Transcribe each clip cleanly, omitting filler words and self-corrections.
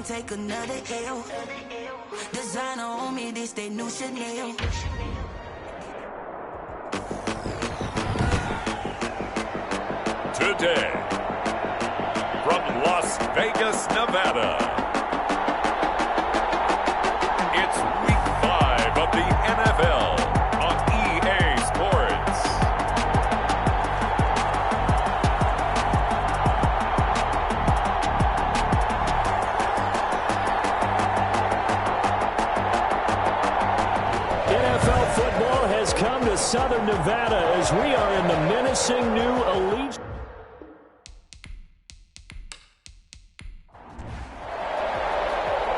can't take another L. Designer on me, this they new Chanel. Today, from Las Vegas, Nevada, it's Week 5 of the NFL on EA Sports. NFL football has come to Southern Nevada as we are in the menacing new Elite.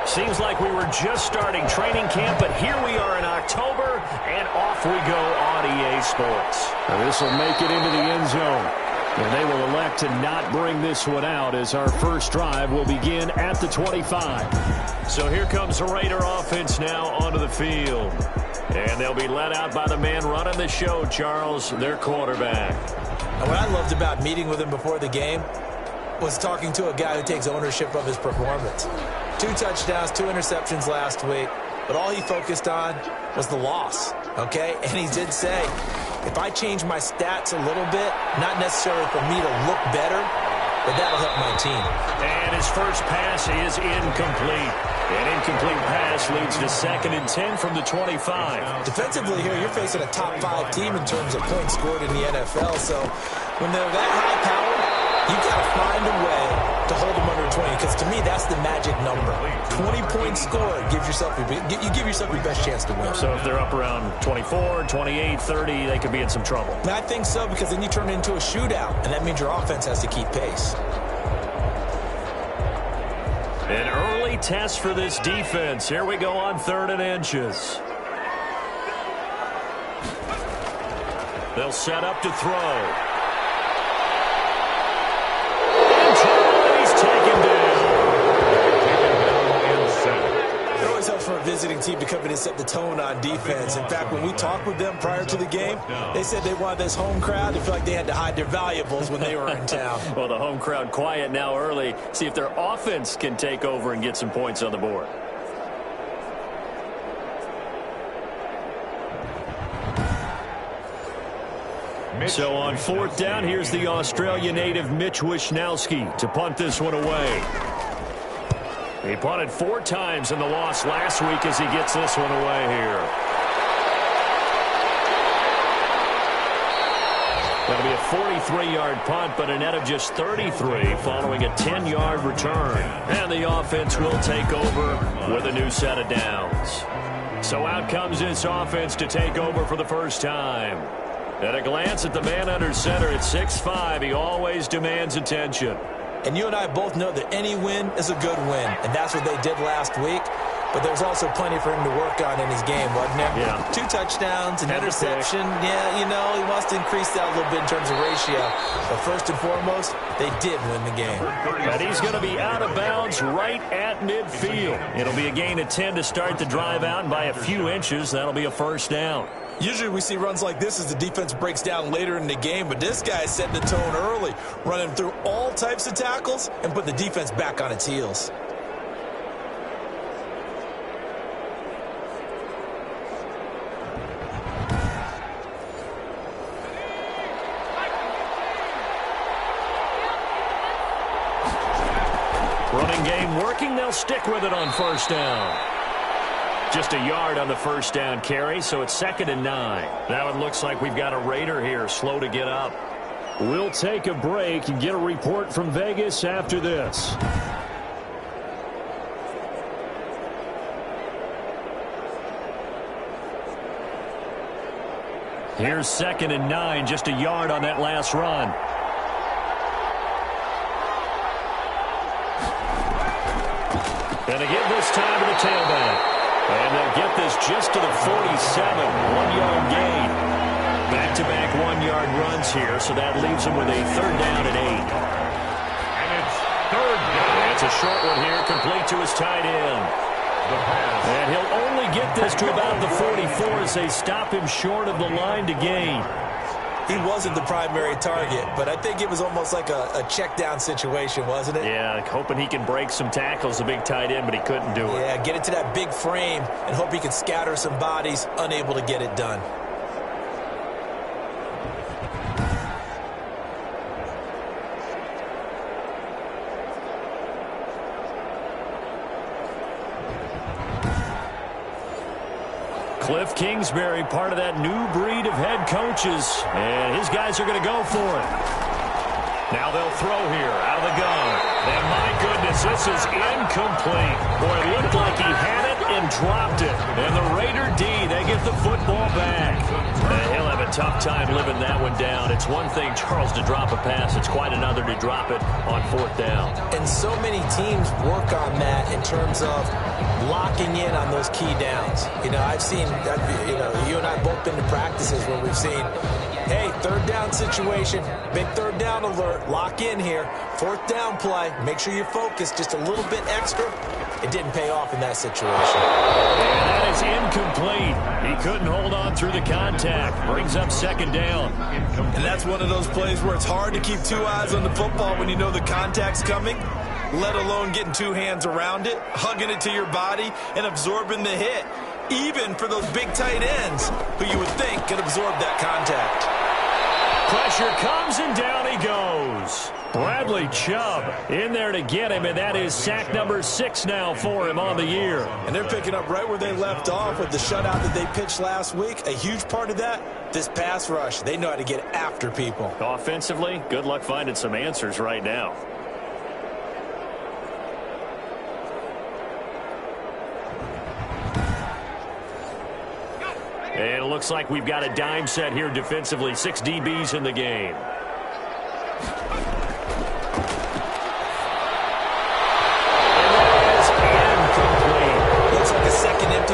Seems like we were just starting training camp, but here we are in October, and off we go on EA Sports. Now this will make it into the end zone, and they will elect to not bring this one out as our first drive will begin at the 25. So here comes the Raider offense now onto the field, and they'll be led out by the man running the show, Charles, their quarterback. And what I loved about meeting with him before the game was talking to a guy who takes ownership of his performance. 2 touchdowns, 2 interceptions last week, but all he focused on was the loss, okay? And he did say, if I change my stats a little bit, not necessarily for me to look better, but that'll help my team. And his first pass is incomplete. An incomplete pass leads to 2nd and 10 from the 25. Defensively here, you're facing a top 5 team in terms of points scored in the NFL, so when they're that high powered, you've got to find a way to hold them under 20, because to me, that's the magic number. 20 points scored gives yourself you give yourself your best chance to win. So if they're up around 24, 28, 30, they could be in some trouble. And I think so, because then you turn it into a shootout, and that means your offense has to keep pace. An early test for this defense. Here we go on 3rd and inches. They'll set up to throw. It always helps for a visiting team to come in and set the tone on defense. In fact, when we talked with them prior to the game, they said they wanted this home crowd to feel like they had to hide their valuables when they were in town. Well, the home crowd quiet now early. See if their offense can take over and get some points on the board. So on 4th down, here's the Australia native Mitch Wishnowski to punt this one away. He punted 4 times in the loss last week as he gets this one away here. That'll be a 43-yard punt, but a net of just 33 following a 10-yard return. And the offense will take over with a new set of downs. So out comes this offense to take over for the first time. At a glance at the man under center at 6'5", he always demands attention. And you and I both know that any win is a good win, and that's what they did last week. But there was also plenty for him to work on in his game, wasn't there? Yeah. 2 touchdowns, an interception. Yeah, you know, he wants to increase that a little bit in terms of ratio. But first and foremost, they did win the game. And he's going to be out of bounds right at midfield. It'll be a gain of 10 to start the drive out, and by a few inches, that'll be a first down. Usually we see runs like this as the defense breaks down later in the game, but this guy set the tone early, running through all types of tackles and put the defense back on its heels. Running game working, they'll stick with it on 1st down. Just a yard on the 1st down carry, so it's 2nd and 9. Now it looks like we've got a Raider here, slow to get up. We'll take a break and get a report from Vegas after this. Here's 2nd and 9, just a yard on that last run. And again this time to the tailback. And they'll get this just to the 47, 1-yard gain. Back-to-back 1-yard runs here, so that leaves them with a 3rd down and 8. And it's 3rd down. And it's a short one here, complete to his tight end. And he'll only get this to about the 44 as they stop him short of the line to gain. He wasn't the primary target, but I think it was almost like a check down situation, wasn't it? Yeah, hoping he can break some tackles, a big tight end, but he couldn't do it. Yeah, get it to that big frame and hope he can scatter some bodies, unable to get it done. Cliff Kingsbury, part of that new breed of head coaches, and his guys are going to go for it. Now they'll throw here, out of the gun. And my goodness, this is incomplete. Boy, it looked like he had it and dropped it. And the Raider D, they get the football back. And he'll have a tough time living that one down. It's one thing, Charles, to drop a pass. It's quite another to drop it on 4th down. And so many teams work on that in terms of locking in on those key downs. You know, I've seen, you and I both been to practices where we've seen, hey, 3rd down situation, big 3rd down alert, lock in here, 4th down play, make sure you focus just a little bit extra. It didn't pay off in that situation. And that is incomplete. He couldn't hold on through the contact. Brings up 2nd down. And that's one of those plays where it's hard to keep 2 eyes on the football when you know the contact's coming, let alone getting 2 hands around it, hugging it to your body, and absorbing the hit, even for those big tight ends who you would think could absorb that contact. Pressure comes, and down he goes. Bradley Chubb in there to get him, and that is sack number 6 now for him on the year. And they're picking up right where they left off with the shutout that they pitched last week. A huge part of that, this pass rush. They know how to get after people. Offensively, good luck finding some answers right now. And it looks like we've got a dime set here defensively. 6 DBs in the game.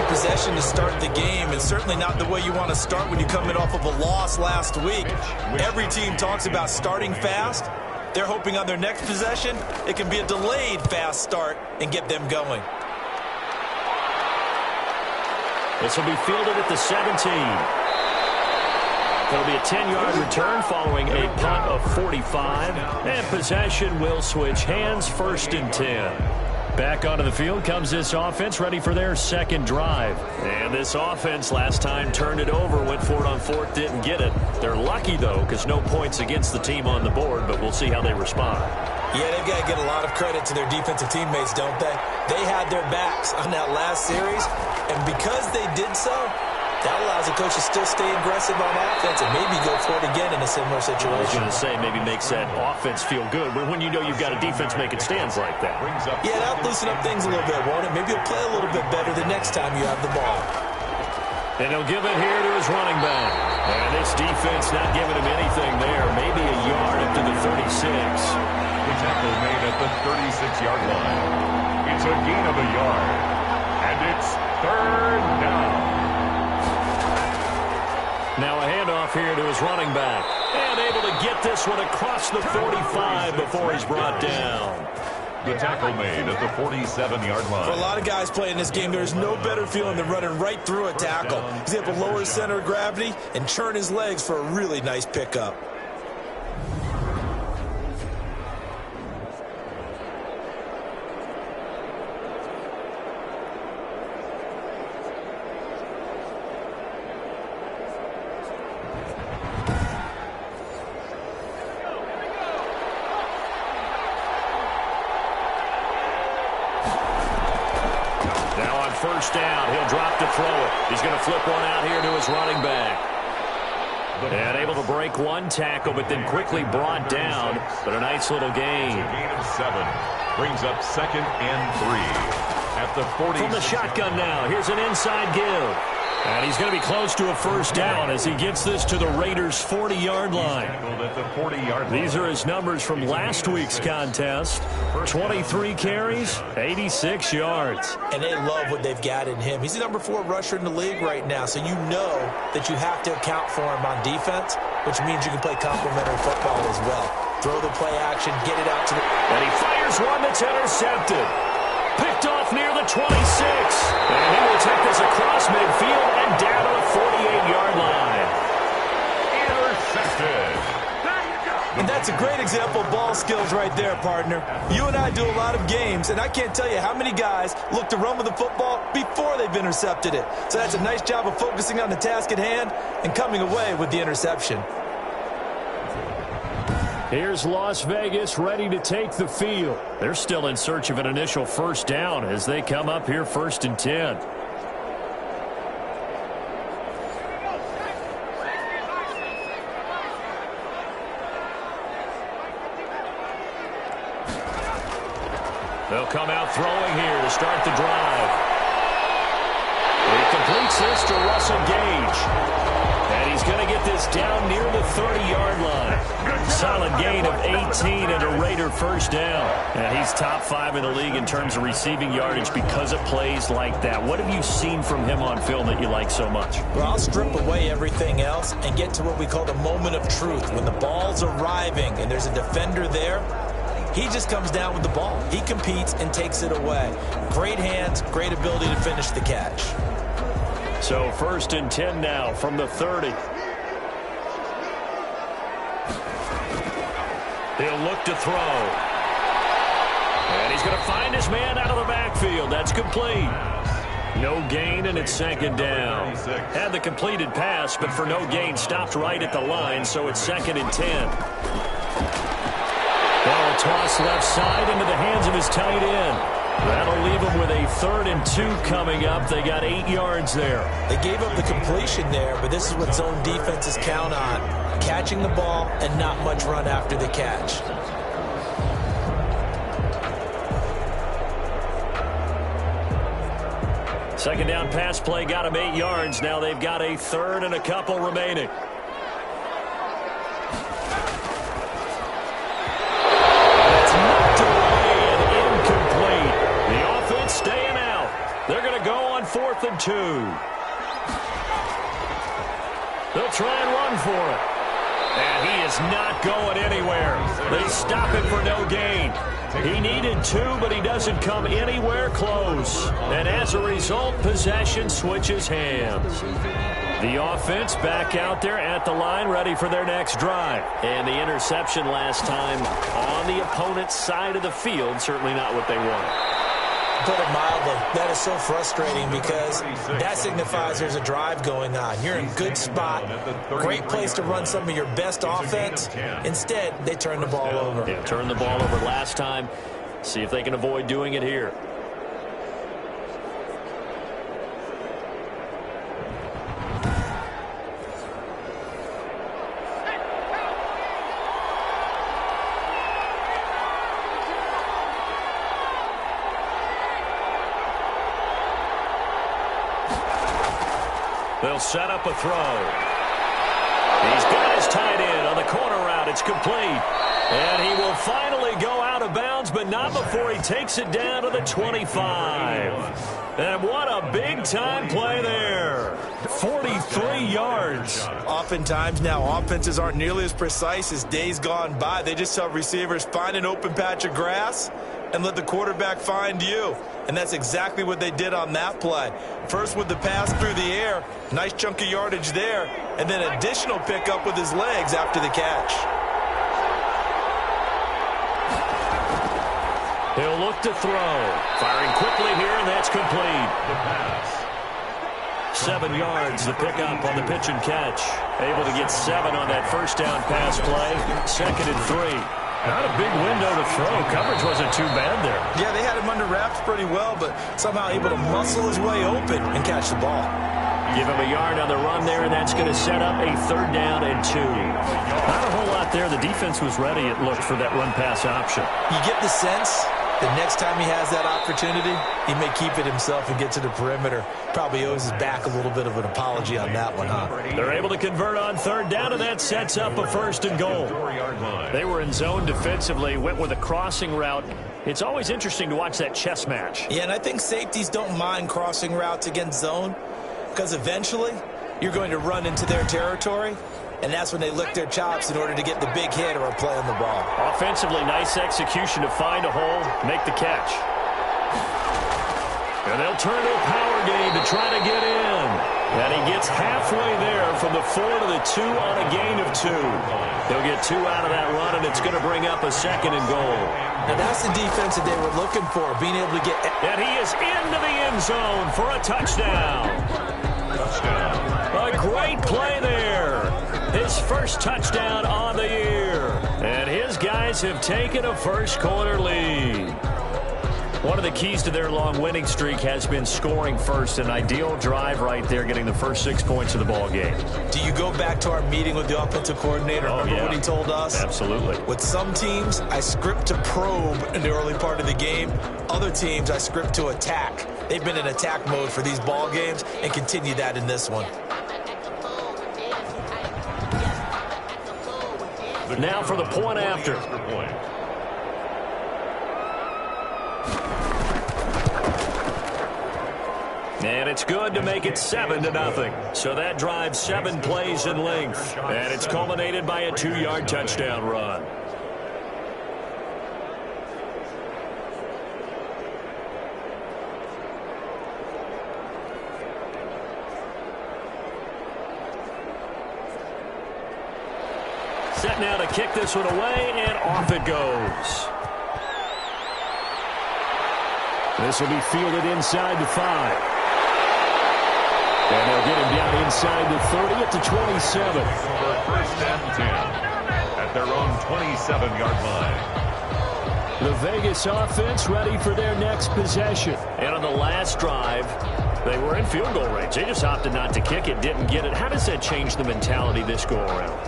Possession to start the game, and certainly not the way you want to start when you're coming off of a loss last week. Every team talks about starting fast. They're hoping on their next possession it can be a delayed fast start and get them going. This will be fielded at the 17. It'll be a 10-yard return following a punt of 45, and possession will switch hands, 1st and 10. Back onto the field comes this offense, ready for their 2nd drive. And this offense last time turned it over, went for it on 4th, didn't get it. They're lucky, though, because no points against the team on the board, but we'll see how they respond. Yeah, they've got to get a lot of credit to their defensive teammates, don't they? They had their backs on that last series, and because they did so, that allows the coach to still stay aggressive on offense and maybe go for it again in a similar situation. I was going to say, maybe makes that offense feel good when you know you've got a defense making stands like that. Yeah, that'll loosen up things a little bit, won't it? Maybe he'll play a little bit better the next time you have the ball. And he'll give it here to his running back. And this defense not giving him anything there. Maybe a yard up to the 36. The tackle made at the 36-yard line. It's a gain of a yard. And it's 3rd down. Now a handoff here to his running back. And able to get this one across the 45 before he's brought down. The tackle made at the 47-yard line. For a lot of guys playing this game, there's no better feeling than running right through a tackle. He's able to lower his center of gravity and churn his legs for a really nice pickup. First down. He'll drop to throw it. He's going to flip one out here to his running back. And able to break one tackle, but then quickly brought down. But a nice little gain. A gain of 7. Brings up 2nd and 3. At the 40. From the shotgun now. Here's an inside give. And he's going to be close to a first down as he gets this to the Raiders' 40-yard line. At the 40-yard line. These are his numbers from last week's contest. 23 carries, 86 yards. And they love what they've got in him. He's the number 4 rusher in the league right now, so you know that you have to account for him on defense, which means you can play complementary football as well. Throw the play action, get it out to the... And he fires one that's intercepted. Picked off near the 26. And he will take this across midfield and down to the 48-yard line. Intercepted. great example of ball skills right there, partner. You and I do a lot of games, and I can't tell you how many guys look to run with the football before they've intercepted it. So that's a nice job of focusing on the task at hand and coming away with the interception. Here's Las Vegas ready to take the field. They're still in search of an initial first down as they come up here 1st and 10. They'll come out throwing here to start the drive. He completes this to Russell Gage. And he's going to get this down near the 30-yard line. Solid gain of 18 and a Raider first down. And he's top 5 in the league in terms of receiving yardage because of plays like that. What have you seen from him on film that you like so much? Well, I'll strip away everything else and get to what we call the moment of truth. When the ball's arriving and there's a defender there, he just comes down with the ball. He competes and takes it away. Great hands, great ability to finish the catch. So 1st and 10 now from the 30. He'll look to throw. And he's going to find his man out of the backfield. That's complete. No gain, and it's 2nd down. Had the completed pass, but for no gain, stopped right at the line, so it's 2nd and 10. Ball tossed left side into the hands of his tight end. That'll leave them with a 3rd and 2 coming up. They got 8 yards there. They gave up the completion there, but this is what zone defenses count on. Catching the ball and not much run after the catch. Second down pass play got them 8 yards. Now they've got a 3rd and a couple remaining. That's knocked away and incomplete. The offense staying out. They're going to go on 4th and 2. They'll try and run for it. And he is not going anywhere. They stop it for no gain. He needed 2, but he doesn't come anywhere close. And as a result, possession switches hands. The offense back out there at the line, ready for their next drive. And the interception last time on the opponent's side of the field, certainly not what they wanted. Put it mildly, that is so frustrating because that signifies there's a drive going on. You're in a good spot, great place to run some of your best offense. Instead, they turn the ball over. Yeah, turned the ball over last time. See if they can avoid doing it here. They'll set up a throw. He's got his tight end on the corner route. It's complete. And he will finally go out of bounds, but not before he takes it down to the 25. And what a big-time play there. 43 yards. Oftentimes now, offenses aren't nearly as precise as days gone by. They just tell receivers, find an open patch of grass and let the quarterback find you. And that's exactly what they did on that play. First with the pass through the air, nice chunk of yardage there, and then additional pickup with his legs after the catch. He'll look to throw. Firing quickly here, and that's complete. 7 yards, the pickup on the pitch and catch. Able to get 7 on that first down pass play. 2nd and 3. Not a big window to throw. Coverage wasn't too bad there. Yeah, they had him under wraps pretty well, but somehow able to muscle his way open and catch the ball. Give him a yard on the run there, and that's going to set up a 3rd down and 2. Not a whole lot there. The defense was ready, it looked, for that run-pass option. You get the sense the next time he has that opportunity, he may keep it himself and get to the perimeter. Probably owes his back a little bit of an apology on that one, huh? They're able to convert on 3rd down, and that sets up a 1st and goal. They were in zone defensively, went with a crossing route. It's always interesting to watch that chess match. Yeah, and I think safeties don't mind crossing routes against zone because eventually you're going to run into their territory, and that's when they lick their chops in order to get the big hit or a play on the ball. Offensively, nice execution to find a hole, make the catch. And they'll turn to a power game to try to get in. And he gets halfway there from the 4 to the 2 on a gain of 2. He'll get 2 out of that run, and it's going to bring up a 2nd and goal. And that's the defense that they were looking for, being able to get... And he is into the end zone for a touchdown. A great play there. His first touchdown on the year. And his guys have taken a first-quarter lead. One of the keys to their long winning streak has been scoring first. An ideal drive right there, getting the first 6 points of the ball game. Do you go back to our meeting with the offensive coordinator? Remember what he told us? Absolutely. With some teams, I script to probe in the early part of the game. Other teams, I script to attack. They've been in attack mode for these ball games and continue that in this one. Now for the point after. And it's good to make it 7-0. So that drives 7 plays in length. And it's culminated by a 2-yard touchdown run. Set now to kick this one away, and off it goes. This will be fielded inside the 5. And they'll get him down inside the 30 at the 27. For first and 10 at their own 27-yard line. The Vegas offense ready for their next possession. And on the last drive, they were in field goal range. They just opted not to kick it, didn't get it. How does that change the mentality this go-around?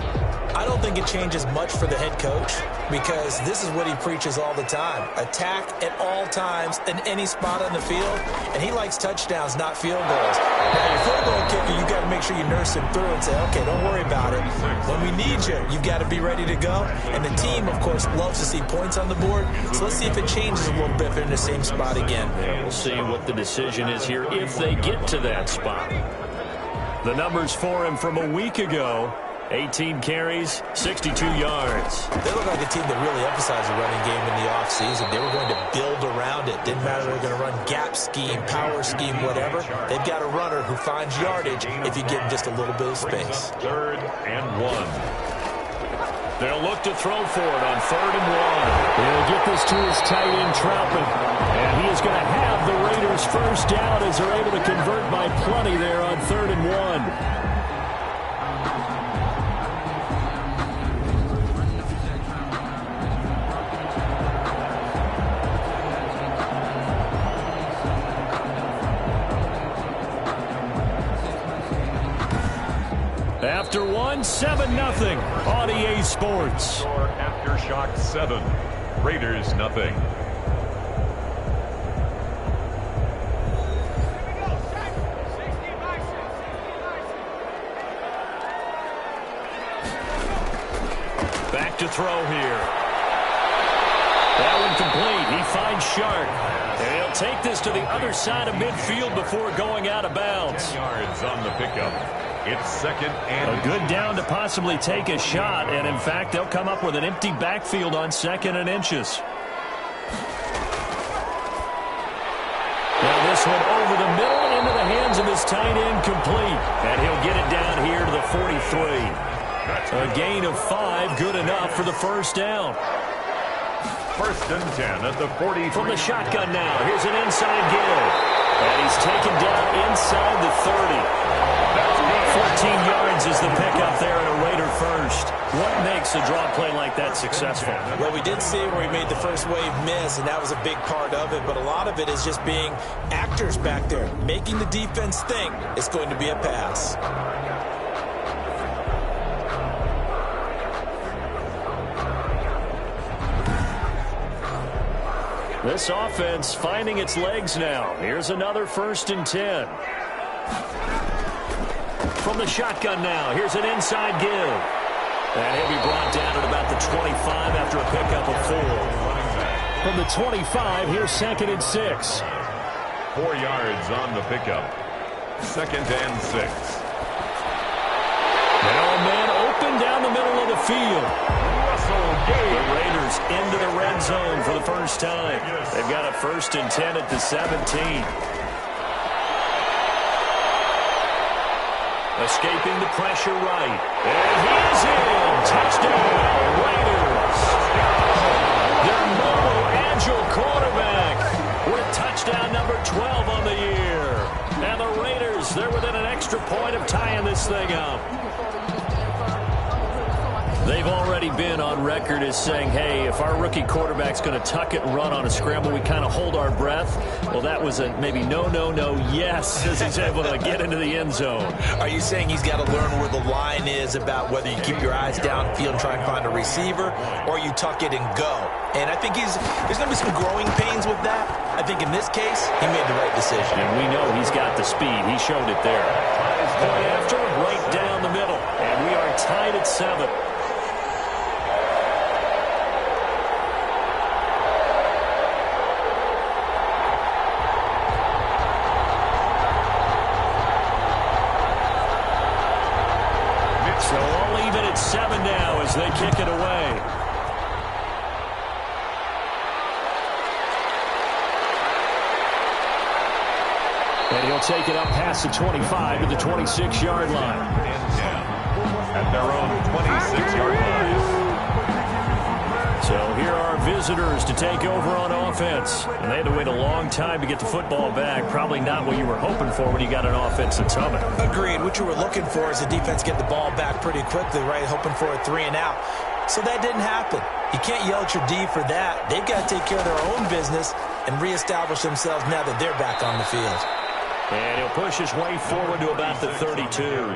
I don't think it changes much for the head coach because this is what he preaches all the time. Attack at all times in any spot on the field, and he likes touchdowns, not field goals. Now, your field goal kicker, you've got to make sure you nurse him through and say, okay, don't worry about it. When we need you, you've got to be ready to go. And the team, of course, loves to see points on the board, so let's see if it changes a little bit if they're in the same spot again. Yeah, we'll see what the decision is here if they get to that spot. The numbers for him from a week ago: 18 carries, 62 yards. They look like a team that really emphasized the running game in the offseason. They were going to build around it. Didn't matter if they were going to run gap scheme, power scheme, whatever. They've got a runner who finds yardage if you give him just a little bit of space. 3rd and 1. They'll look to throw for it on 3rd and 1. He'll get this to his tight end, Troutman. And he is going to have the Raiders first down as they're able to convert by plenty there on 3rd and 1. After 7-0 on EA Sports. Aftershocks 7, Raiders 0. Back to throw here. That one complete. He finds Shark. And he'll take this to the other side of midfield before going out of bounds. 10 yards on the pickup. It's 2nd and a good down to possibly take a shot. And, in fact, they'll come up with an empty backfield on 2nd and inches. Now this one over the middle into the hands of his tight end, complete. And he'll get it down here to the 43. A gain of 5, good enough for the first down. 1st and 10 at the 43. From the shotgun now, here's an inside give. And he's taken down inside the 30. 14 yards is the pickup there at a Raider first. What makes a draw play like that successful? Well, we did see where he made the first wave miss, and that was a big part of it. But a lot of it is just being actors back there, making the defense think it's going to be a pass. This offense finding its legs now. Here's another 1st and 10. From the shotgun now, here's an inside give. And he'll be brought down at about the 25 after a pickup of 4. From the 25, here's 2nd and 6. 4 yards on the pickup. 2nd and 6. Now a man open down the middle of the field. The Raiders into the red zone for the first time. They've got a 1st and 10 at the 17. Escaping the pressure right. And he is in. Touchdown, Raiders. Their mobile, agile quarterback with touchdown number 12 on the year. And the Raiders, they're within an extra point of tying this thing up. They've already been on record as saying, hey, if our rookie quarterback's going to tuck it and run on a scramble, we kind of hold our breath. Well, that was a maybe no, yes, as he's able to get into the end zone. Are you saying he's got to learn where the line is about whether you keep your eyes downfield and try and find a receiver, or you tuck it and go? And I think there's going to be some growing pains with that. I think in this case, he made the right decision. And we know he's got the speed. He showed it there. Point after, right down the middle. And we are tied at 7. So all even at 7 now as they kick it away. And he'll take it up past the 25 to the 26-yard line. At their own 26-yard line. So here are visitors to take over on offense. And they had to wait a long time to get the football back. Probably not what you were hoping for when you got an offense that's humming. Agreed. What you were looking for is the defense get the ball back pretty quickly, right? Hoping for a 3-and-out. So that didn't happen. You can't yell at your D for that. They've got to take care of their own business and reestablish themselves now that they're back on the field. And he'll push his way forward to about the 32.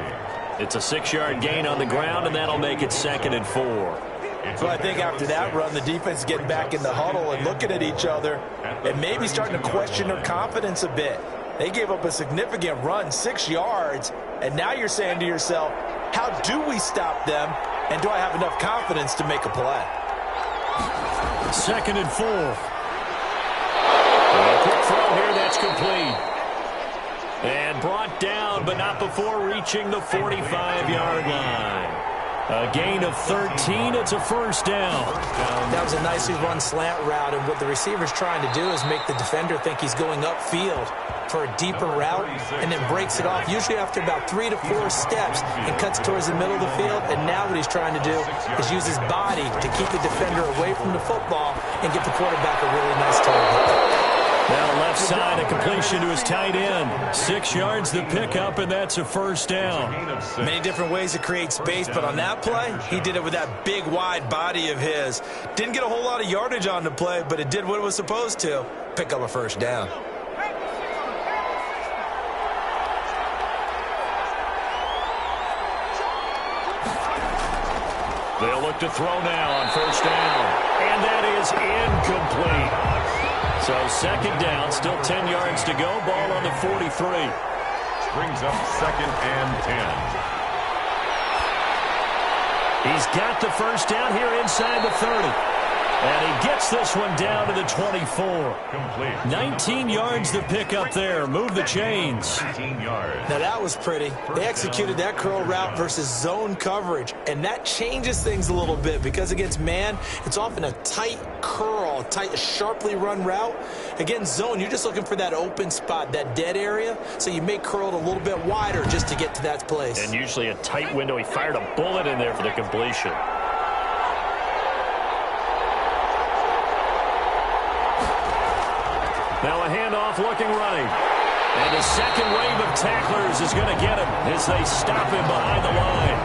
It's a 6-yard gain on the ground, and that'll make it 2nd and 4. So I think after that run, the defense is getting back in the huddle and looking at each other and maybe starting to question their confidence a bit. They gave up a significant run, 6 yards, and now you're saying to yourself, how do we stop them, and do I have enough confidence to make a play? 2nd and 4. A quick throw here, that's complete. And brought down, but not before reaching the 45-yard line. A gain of 13. It's a first down. That was a nicely run slant route, and what the receiver's trying to do is make the defender think he's going upfield for a deeper route and then breaks it off, usually after about 3 to 4 steps, and cuts towards the middle of the field. And now what he's trying to do is use his body to keep the defender away from the football and get the quarterback a really nice target. Now left side, a completion to his tight end. 6 yards the pickup, and that's a first down. Many different ways to create space, but on that play, he did it with that big, wide body of his. Didn't get a whole lot of yardage on the play, but it did what it was supposed to, pick up a first down. They'll look to throw now on first down, and that is incomplete. So 2nd down, still 10 yards to go. Ball on the 43. Brings up 2nd and 10. He's got the first down here inside the 30. And he gets this one down to the 24. Complete. 19 yards to pick up there. Move the chains. 19 yards. Now that was pretty. They executed that curl route versus zone coverage, and that changes things a little bit because against man, it's often a tight curl, tight, sharply run route. Against zone, you're just looking for that open spot, that dead area, so you may curl it a little bit wider just to get to that place. And usually a tight window. He fired a bullet in there for the completion. Now a handoff looking right. And the second wave of tacklers is going to get him as they stop him behind the line.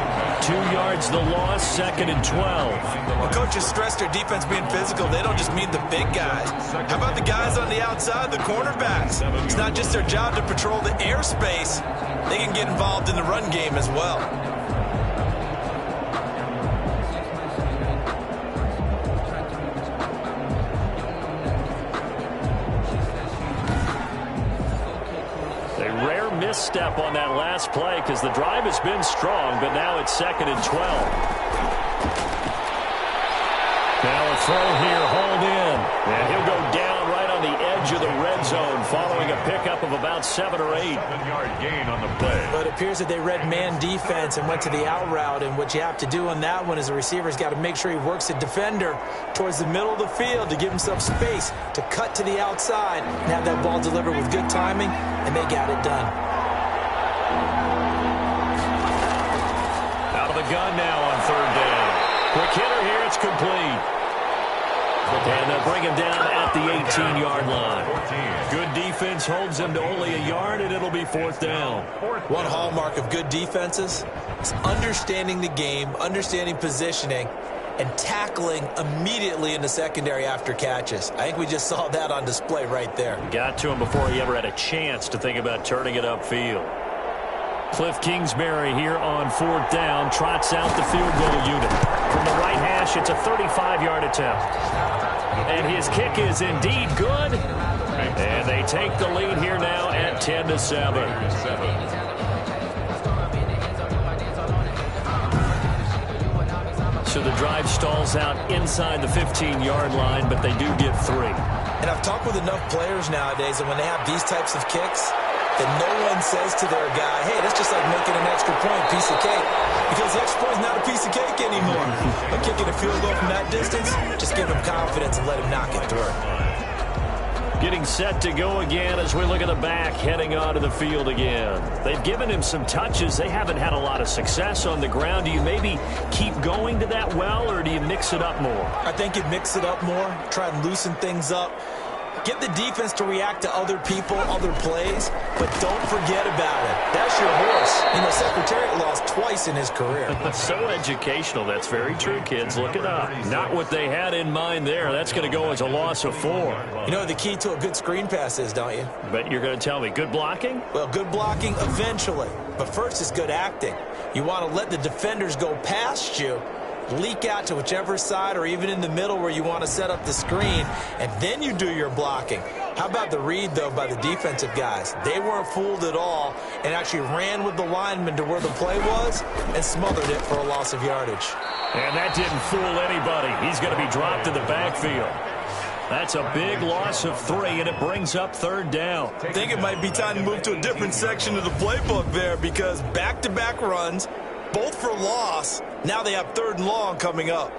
2 yards the loss, 2nd and 12. Well, coaches stress their defense being physical. They don't just mean the big guys. How about the guys on the outside, the cornerbacks? It's not just their job to patrol the airspace. They can get involved in the run game as well. Misstep on that last play because the drive has been strong, but now it's 2nd and 12. Now a throw here, hauled in, and he'll go down right on the edge of the red zone following a pickup of about 7 or 8. 7-yard gain on the play. But it appears that they read man defense and went to the out route, and what you have to do on that one is the receiver's got to make sure he works the defender towards the middle of the field to give himself space to cut to the outside and have that ball delivered with good timing, and they got it done. gun now on third down. Quick hitter here. It's complete. And they'll bring him down at the 18-yard line. Good defense holds him to only a yard, and it'll be fourth down. One hallmark of good defenses is understanding the game, understanding positioning, and tackling immediately in the secondary after catches. I think we just saw that on display right there. Got to him before he ever had a chance to think about turning it upfield. Cliff Kingsbury here on fourth down trots out the field goal unit. From the right hash, it's a 35-yard attempt. And his kick is indeed good. And they take the lead here now at 10-7. So the drive stalls out inside the 15-yard line, but they do get 3. And I've talked with enough players nowadays, and when they have these types of kicks, that no one says to their guy, hey, that's just like making an extra point, piece of cake. Because the extra point is not a piece of cake anymore. But kicking a field goal from that distance, just give him confidence and let him knock it through. Getting set to go again as we look at the back, heading onto the field again. They've given him some touches. They haven't had a lot of success on the ground. Do you maybe keep going to that well, or do you mix it up more? I think you mix it up more, try and loosen things up. Get the defense to react to other people, other plays, but don't forget about it. That's your horse. You know, Secretariat lost twice in his career. So educational. That's very true, kids. Look it up. Not what they had in mind there. That's going to go as a loss of 4. You know what the key to a good screen pass is, don't you? But you're going to tell me, good blocking? Well, good blocking eventually. But first is good acting. You want to let the defenders go past you, leak out to whichever side or even in the middle where you want to set up the screen, and then you do your blocking. How about the read, though, by the defensive guys? They weren't fooled at all and actually ran with the lineman to where the play was and smothered it for a loss of yardage. And that didn't fool anybody. He's going to be dropped in the backfield. That's a big loss of 3, and it brings up third down. I think it might be time to move to a different section of the playbook there, because back-to-back runs, both for loss. Now they have third and long coming up.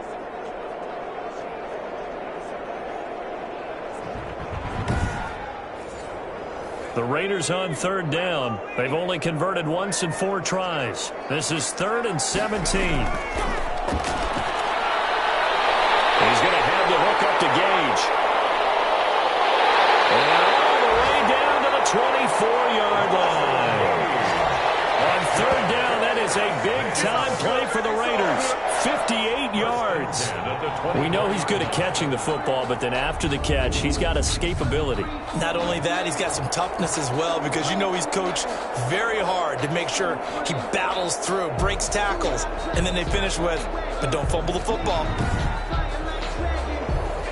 The Raiders on third down. They've only converted once in 4 tries. This is 3rd and 17. He's going to have to hook up to Gage. And all the way down to the 24-yard line. On third down, that is a big-time play for the Raiders. 58 yards. We know he's good at catching the football, but then after the catch, he's got escapability. Not only that, he's got some toughness as well, because you know he's coached very hard to make sure he battles through, breaks tackles, and then they finish with, but don't fumble the football.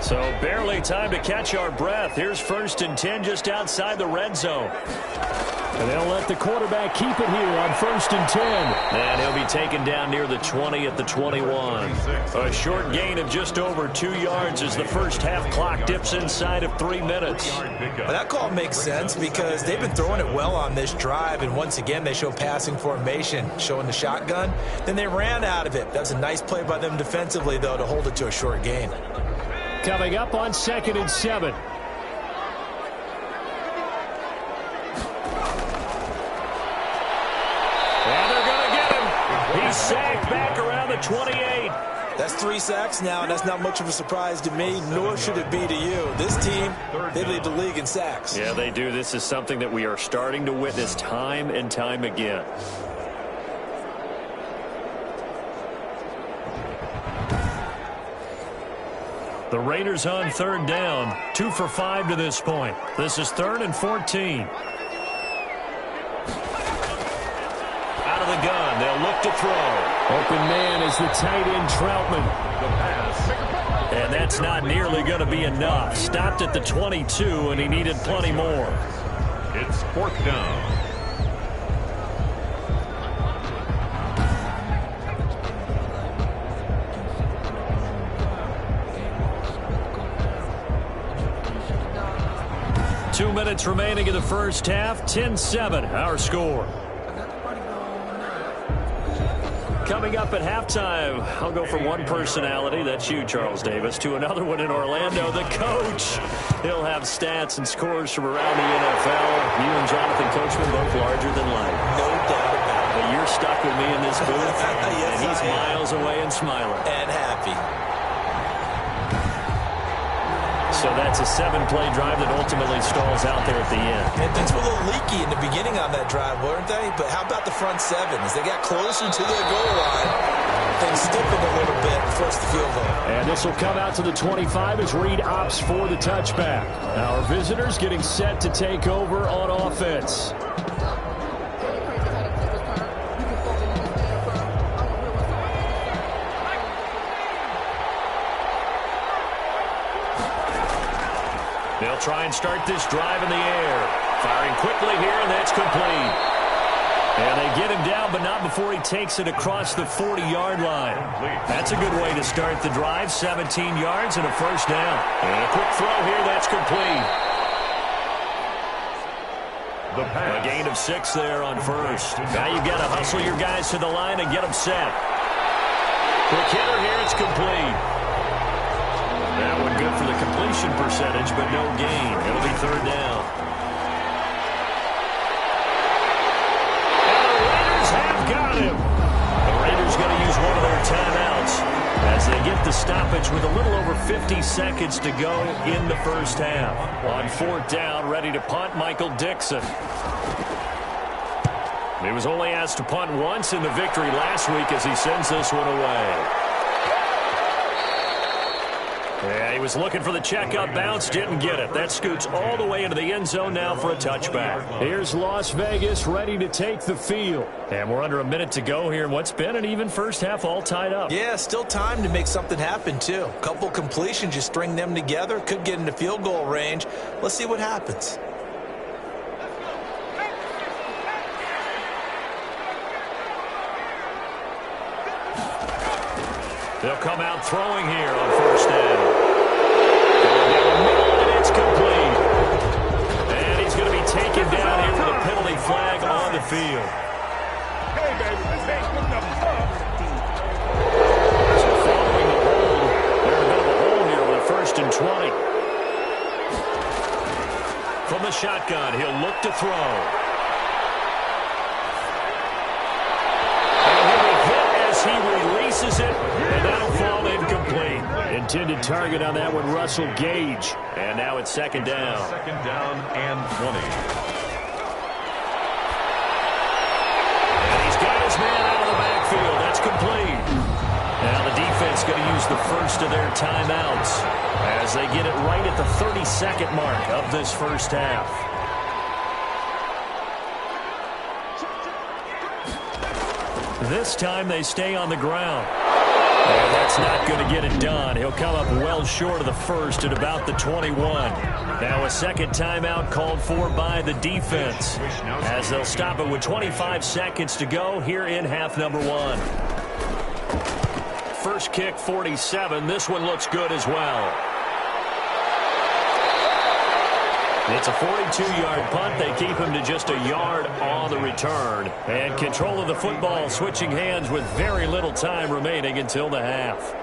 So barely time to catch our breath. Here's 1st and 10 just outside the red zone. And they'll let the quarterback keep it here on 1st and 10. And he'll be taken down near the 20 at the 21. A short gain of just over 2 yards as the first half clock dips inside of 3 minutes. But that call makes sense because they've been throwing it well on this drive, and once again they show passing formation, showing the shotgun. Then they ran out of it. That was a nice play by them defensively, though, to hold it to a short gain. Coming up on 2nd and 7. He's sacked back around the 28. That's 3 sacks now, and that's not much of a surprise to me, nor should it be to you. This team, they lead the league in sacks. Yeah, they do. This is something that we are starting to witness time and time again. The Raiders on third down, 2 for 5 to this point. This is 3rd and 14. Out of the gun, they'll look to throw. Open man is the tight end Troutman. And that's not nearly going to be enough. Stopped at the 22, and he needed plenty more. It's 4th down. Two minutes remaining in the first half. 10-7, our score. Coming up at halftime, I'll go from one personality, that's you, Charles Davis, to another one in Orlando, the coach. He'll have stats and scores from around the NFL. You and Jonathan Coachman both larger than life. No doubt about it. But you're stuck with me in this booth, Yes, and he's I am. miles away and smiling. And happy. So that's a 7-play drive that ultimately stalls out there at the end. And things were a little leaky in the beginning on that drive, weren't they? But how about the front seven? As they got closer to the goal line, things stiffened a little bit and forced the field goal. And this will come out to the 25 as Reed opts for the touchback. Our visitors getting set to take over on offense. They'll try and start this drive in the air. Firing quickly here, and that's complete. And they get him down, but not before he takes it across the 40-yard line. That's a good way to start the drive. 17 yards and a first down. And a quick throw here, that's complete. A gain of 6 there on first. Now you've got to hustle your guys to the line and get them set. Quick hitter here, it's complete. That one good for the completion percentage, but no gain. It'll be third down. And the Raiders have got him. The Raiders going to use one of their timeouts as they get the stoppage with a little over 50 seconds to go in the first half. On fourth down, ready to punt, Michael Dixon. He was only asked to punt once in the victory last week as he sends this one away. Yeah, he was looking for the checkup bounce, didn't get it. That scoots all the way into the end zone now for a touchback. Here's Las Vegas ready to take the field. And we're under a minute to go here in what's been an even first half, all tied up. Yeah, still time to make something happen, too. A couple completions, you string them together, could get into field goal range. Let's see what happens. They'll come out throwing here on first down. Going down the middle, and it's complete. And he's going to be taken down here with a penalty flag on the field. Hey, baby, this ain't good enough. So following the hold, they're in a bit of a hole here with a 1st and 20. From the shotgun, he'll look to throw. He releases it, and that'll fall incomplete. Intended target on that one, Russell Gage. And now it's second down. Second down and 20. And he's got his man out of the backfield. That's complete. Now the defense going to use the first of their timeouts as they get it right at the 32nd mark of this first half. This time they stay on the ground. And that's not going to get it done. He'll come up well short of the first at about the 21. Now a second timeout called for by the defense as they'll stop it with 25 seconds to go here in half number 1. First kick, 47. This one looks good as well. It's a 42-yard punt. They keep him to just a yard on the return. And control of the football switching hands with very little time remaining until the half.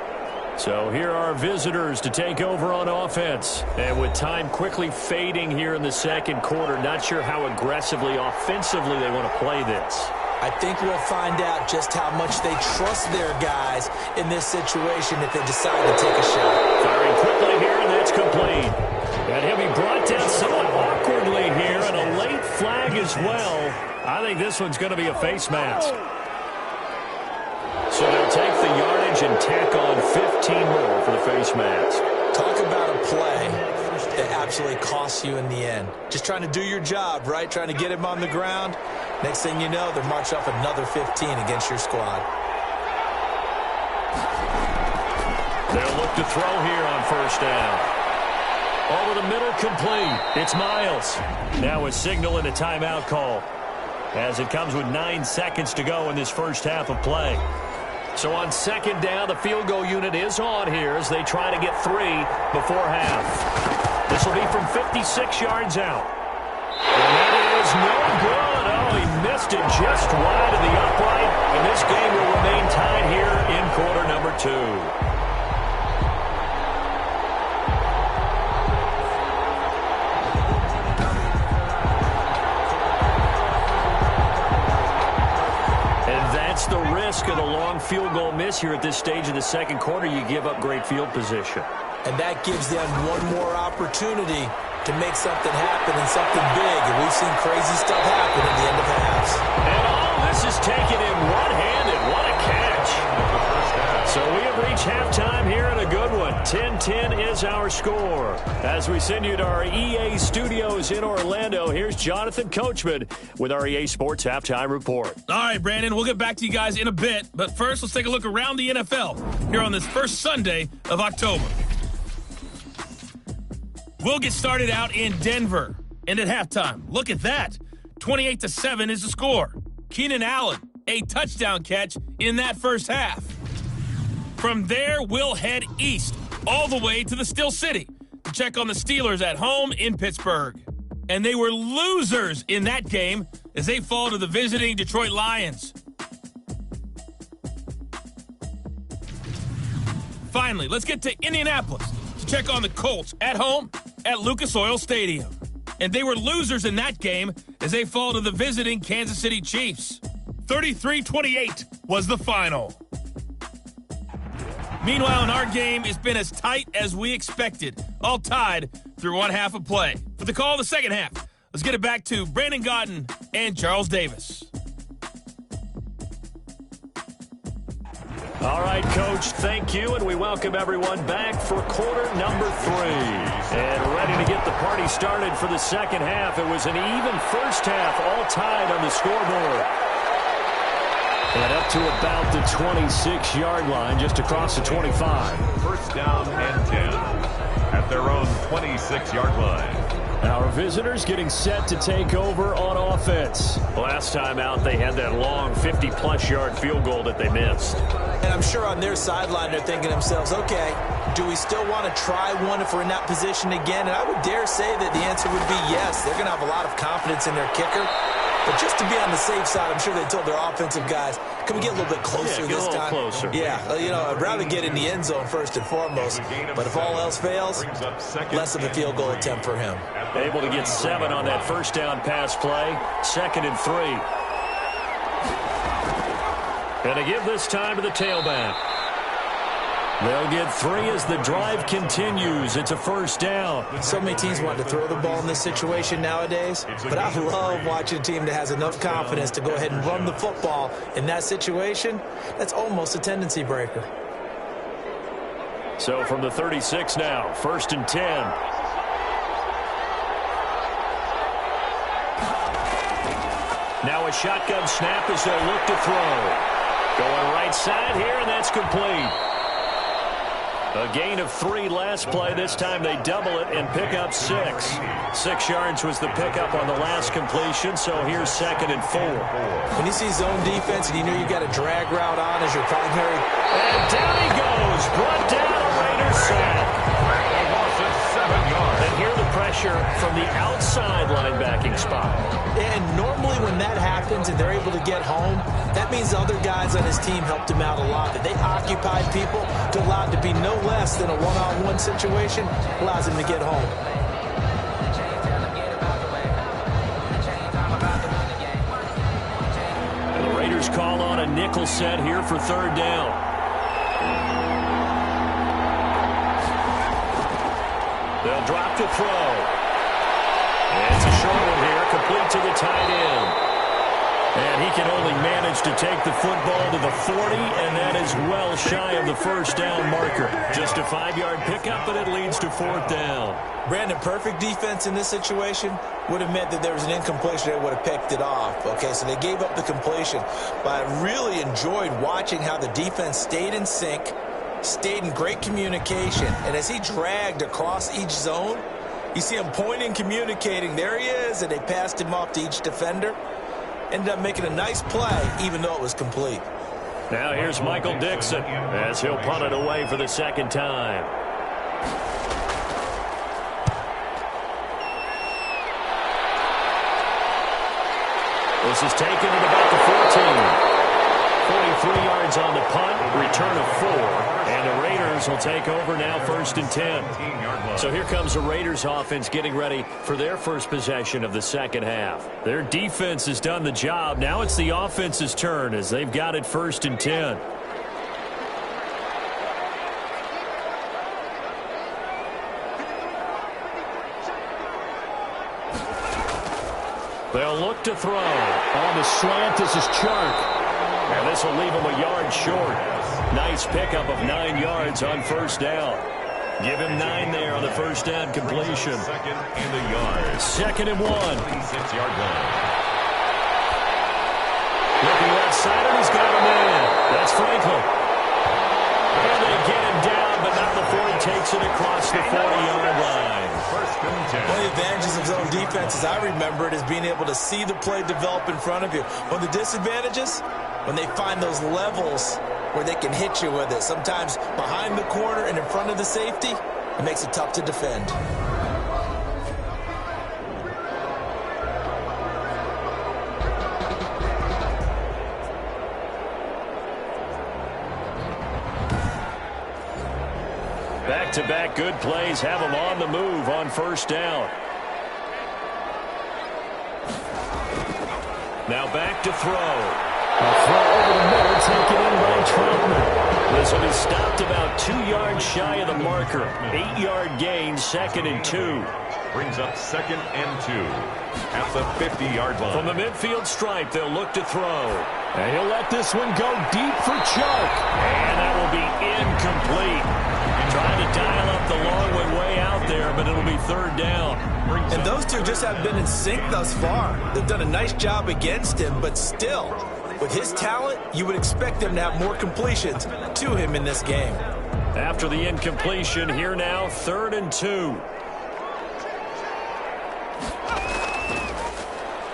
So here are our visitors to take over on offense. And with time quickly fading here in the second quarter, not sure how aggressively, offensively they want to play this. I think we'll find out just how much they trust their guys in this situation if they decide to take a shot. Firing quickly here, and that's complete. And he'll be brought down somewhat awkwardly here, and a late flag as well. I think this one's going to be a face mask. So they'll take the yardage and tack on 15 more for the face mask. Talk about a play that absolutely costs you in the end. Just trying to do your job, right? Trying to get him on the ground. Next thing you know, they're marching off another 15 against your squad. They'll look to throw here on first down. Over the middle, complete. It's Miles. Now a signal and a timeout call as it comes with 9 seconds to go in this first half of play. So on second down, the field goal unit is on here as they try to get 3 before half. This will be from 56 yards out. And that is no good. Oh, he missed it just wide of the upright. And this game will remain tied here in quarter number 2. risk of the long field goal miss here at this stage of the second quarter, you give up great field position. And that gives them one more opportunity to make something happen and something big. And we've seen crazy stuff happen at the end of halves. And all this is taken in one-handed. What a catch. So we have reached halftime here in a good one. 10-10 is our score. As we send you to our EA studios in Orlando, here's Jonathan Coachman with our EA Sports Halftime Report. All right, Brandon, we'll get back to you guys in a bit. But first, let's take a look around the NFL here on this first Sunday of October. We'll get started out in Denver. And at halftime, look at that. 28-7 is the score. Keenan Allen, a touchdown catch in that first half. From there, we'll head east all the way to the Steel City to check on the Steelers at home in Pittsburgh. And they were losers in that game as they fall to the visiting Detroit Lions. Finally, let's get to Indianapolis to check on the Colts at home at Lucas Oil Stadium. And they were losers in that game as they fall to the visiting Kansas City Chiefs. 33-28 was the final. Meanwhile, in our game, it's been as tight as we expected, all tied through one half of play. For the call of the second half, let's get it back to Brandon Godden and Charles Davis. All right, Coach, thank you, and we welcome everyone back for quarter number 3. And ready to get the party started for the second half. It was an even first half, all tied on the scoreboard. And up to about the 26-yard line, just across the 25. First down and 10 at their own 26-yard line. Our visitors getting set to take over on offense. Last time out, they had that long 50-plus yard field goal that they missed. And I'm sure on their sideline they're thinking to themselves, okay, do we still want to try one if we're in that position again? And I would dare say that the answer would be yes. They're going to have a lot of confidence in their kicker. But just to be on the safe side, I'm sure they told their offensive guys, can we get a little bit closer this time? Closer. Yeah, I'd rather get in the end zone first and foremost. But if all else fails, less of a field goal attempt for him. Able to get 7 on that first down pass play. 2nd and 3. And to give this time to the tailback. They'll get 3 as the drive continues. It's a first down. So many teams want to throw the ball in this situation nowadays, but I love watching a team that has enough confidence to go ahead and run the football in that situation. That's almost a tendency breaker. So from the 36 now, 1st and 10. Now a shotgun snap as they look to throw. Going right side here, and that's complete. A gain of 3 last play. This time they double it and pick up 6. 6 yards was the pickup on the last completion, so here's 2nd and 4. When you see zone defense and you know you got a drag route on as your primary. And down he goes. Brought down a Raiders sack. Loss of 7 yards. And here the pressure from the outside linebacking spot. And normally when that happens and they're able to get home, that means other guys on his team helped him out a lot. That they occupied people to allow it to be no less than a one-on-one situation, allows him to get home. And the Raiders call on a nickel set here for 3rd down. They'll drop to throw. And it's a short one here, complete to the tight end. And he can only manage to take the football to the 40, and that is well shy of the first down marker. Just a 5-yard pickup, but it leads to 4th down. Brandon, perfect defense in this situation would have meant that there was an incompletion. They would have picked it off. Okay, so they gave up the completion. But I really enjoyed watching how the defense stayed in sync, stayed in great communication. And as he dragged across each zone, you see him pointing, communicating. There he is, and they passed him off to each defender. Ended up making a nice play, even though it was complete. Now here's Michael Dixon as he'll punt it away for the 2nd time. This is taken at about the 14. 43 yards on the punt, return of 4, and the Raiders will take over now 1st and 10. So here comes the Raiders offense getting ready for their first possession of the second half. Their defense has done the job. Now it's the offense's turn as they've got it 1st and 10. They'll look to throw. On the slant, this is Chark. And this will leave him a yard short. Nice pickup of 9 yards on 1st down. Give him 9 there on the 1st down completion. 2nd and a yard. 2nd and 1. 26-yard line. Looking left side, and he's got him in. That's Franklin. And they get him down, but not before he takes it across the 40-yard line. One of the advantages of zone defense, as I remember it, is being able to see the play develop in front of you. One of the disadvantages, when they find those levels where they can hit you with it, sometimes behind the corner and in front of the safety, it makes it tough to defend. Back-to-back good plays have them on the move on 1st down. Now back to throw. A throw over the middle, taken in by Troutman. This will be stopped about 2 yards shy of the marker. 8-yard gain, 2nd and 2. Brings up 2nd and 2 at the 50-yard line. From the midfield stripe, they'll look to throw. And he'll let this one go deep for Chuck. And that will be incomplete. Trying to dial up the long way out there, but it'll be 3rd down. And those two just haven't been in sync thus far. They've done a nice job against him, but still, with his talent, you would expect them to have more completions to him in this game. After the incompletion, here now, 3rd and 2.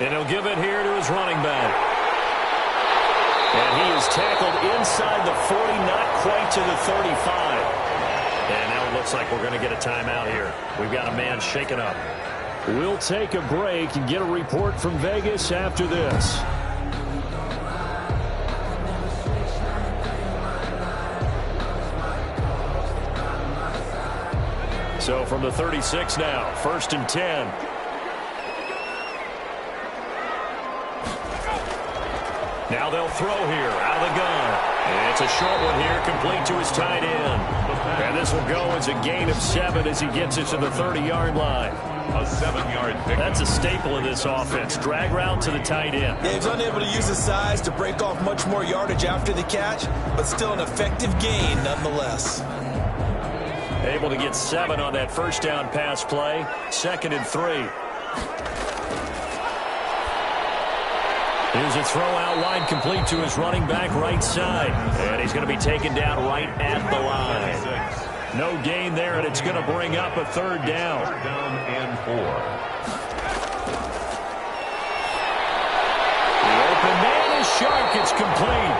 And he'll give it here to his running back. And he is tackled inside the 40, not quite to the 35. And now it looks like we're going to get a timeout here. We've got a man shaken up. We'll take a break and get a report from Vegas after this. So from the 36 now, 1st and 10. Now they'll throw here out of the gun. And it's a short one here, complete to his tight end. And this will go as a gain of 7 as he gets it to the 30-yard line. A 7-yard pick. That's a staple of this offense. Drag route to the tight end. Yeah, he's unable to use his size to break off much more yardage after the catch, but still an effective gain nonetheless. Able to get 7 on that 1st down pass play. 2nd and 3. Here's a throw out line complete to his running back right side. And he's going to be taken down right at the line. No gain there, and it's going to bring up a 3rd down. 3rd down and 4. The open man is Shark. It's complete.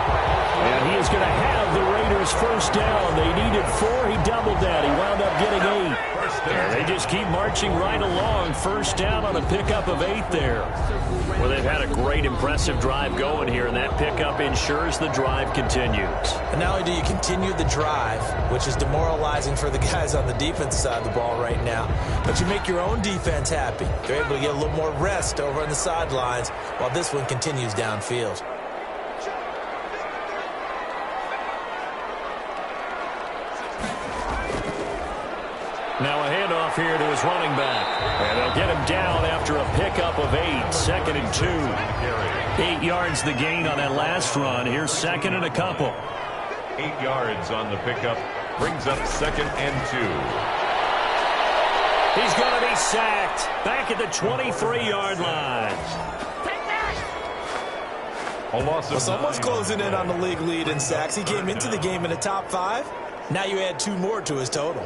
And he is going to have the Raiders 1st down. They needed 4. He doubled that. He wound up getting 8. And they just keep marching right along. 1st down on a pickup of 8 there. Well, they've had a great, impressive drive going here, and that pickup ensures the drive continues. And not only do you continue the drive, which is demoralizing for the guys on the defense side of the ball right now, but you make your own defense happy. They're able to get a little more rest over on the sidelines while this one continues downfield. Now a handoff here to his running back. And they'll get him down after a pickup of 8. 2nd and 2. 8 yards the gain on that last run. Here's 2nd and a couple. 8 yards on the pickup. Brings up 2nd and 2. He's going to be sacked. Back at the 23-yard line. Well, someone's closing in on the league lead in sacks. He came into the game in the top 5. Now you add 2 more to his total.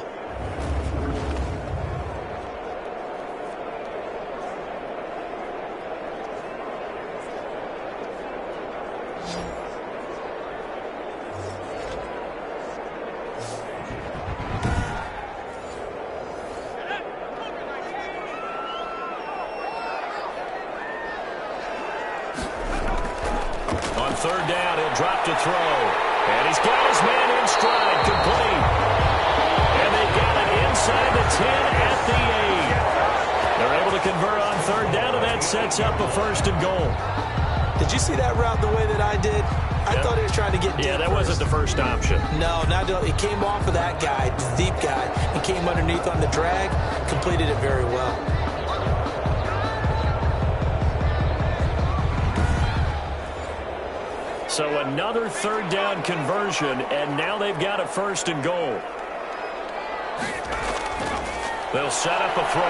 third down, he'll drop to throw. And he's got his man in stride, complete. And they got it inside the 10 at the 8. They're able to convert on third down, and that sets up a first and goal. Did you see that route the way that I did? I thought he was trying to get deep. Yeah, that wasn't the first option. No, it came off of that guy, the deep guy, and came underneath on the drag, completed it very well. So another third down conversion, and now they've got a first and goal. They'll set up a throw.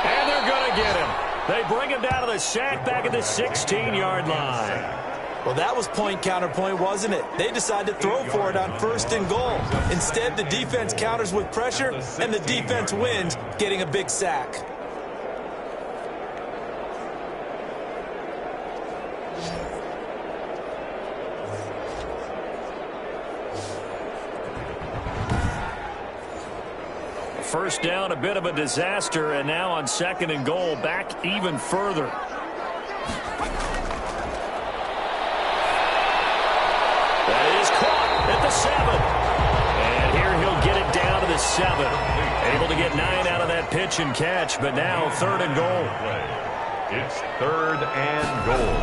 And they're going to get him. They bring him down to the sack back at the 16-yard line. Well, that was point counterpoint, wasn't it? They decided to throw for it on first and goal. Instead, the defense counters with pressure, and the defense wins, getting a big sack. First down, a bit of a disaster, and now on second and goal, back even further. That is caught at the 7. And here he'll get it down to the 7. Able to get 9 out of that pitch and catch, but now third and goal. It's third and goal.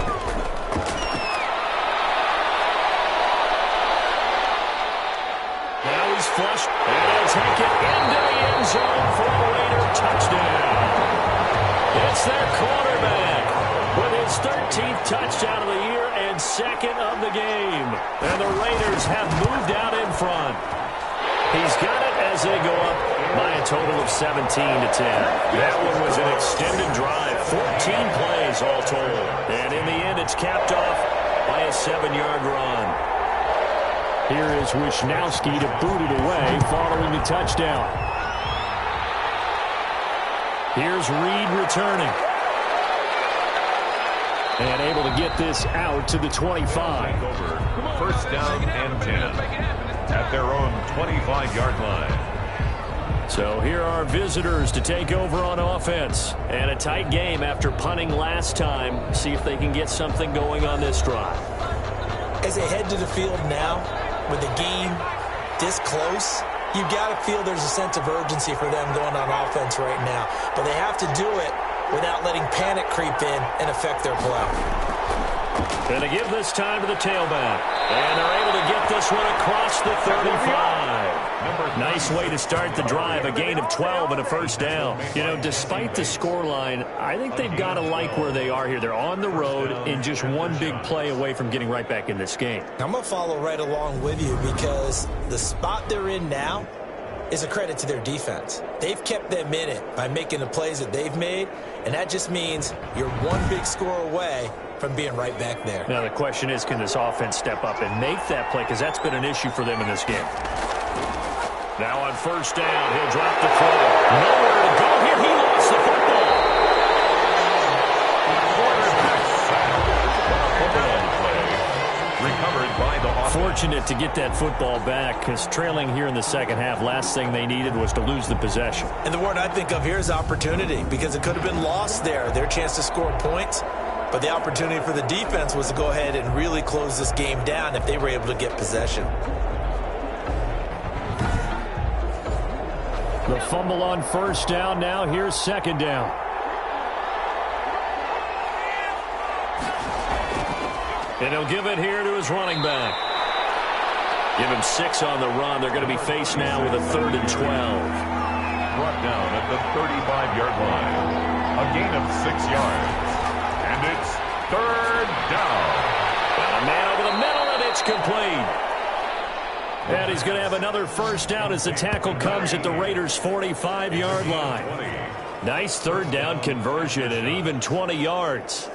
Flush, and he'll take it into the end zone for a Raider touchdown. It's their quarterback with his 13th touchdown of the year and second of the game. And the Raiders have moved out in front. He's got it as they go up by a total of 17-10. That one was an extended drive, 14 plays all told. And in the end, it's capped off by a 7-yard run. Here is Wisnowski to boot it away following the touchdown. Here's Reed returning. And able to get this out to the 25. First down and 10 at their own 25-yard line. So here are visitors to take over on offense. And a tight game after punting last time. See if they can get something going on this drive. As they head to the field now, with the game this close, you've got to feel there's a sense of urgency for them going on offense right now. But they have to do it without letting panic creep in and affect their play. And to give this time to the tailback. And they're able to get this one across the 35. Nice way to start the drive, a gain of 12 and a first down. You know, despite the scoreline, I think they've got to like where they are here. They're on the road and just one big play away from getting right back in this game. I'm going to follow right along with you because the spot they're in now is a credit to their defense. They've kept them in it by making the plays that they've made, and that just means you're one big score away from being right back there. Now the question is, can this offense step up and make that play? Because that's been an issue for them in this game. Now on first down, he'll drop the throw. Nowhere to go here. He lost the football. Recovered by the offense. Fortunate to get that football back because trailing here in the second half, last thing they needed was to lose the possession. And the word I think of here is opportunity because it could have been lost there, their chance to score points. But the opportunity for the defense was to go ahead and really close this game down if they were able to get possession. The fumble on first down. Now here's second down. And he'll give it here to his running back. Give him 6 on the run. They're going to be faced now with a 3rd and 12. Brought down at the 35-yard line. A gain of 6 yards. And it's third down. Got a man over the middle, and it's complete. And he's going to have another first down as the tackle comes at the Raiders' 45-yard line. Nice third down conversion and even 20 yards.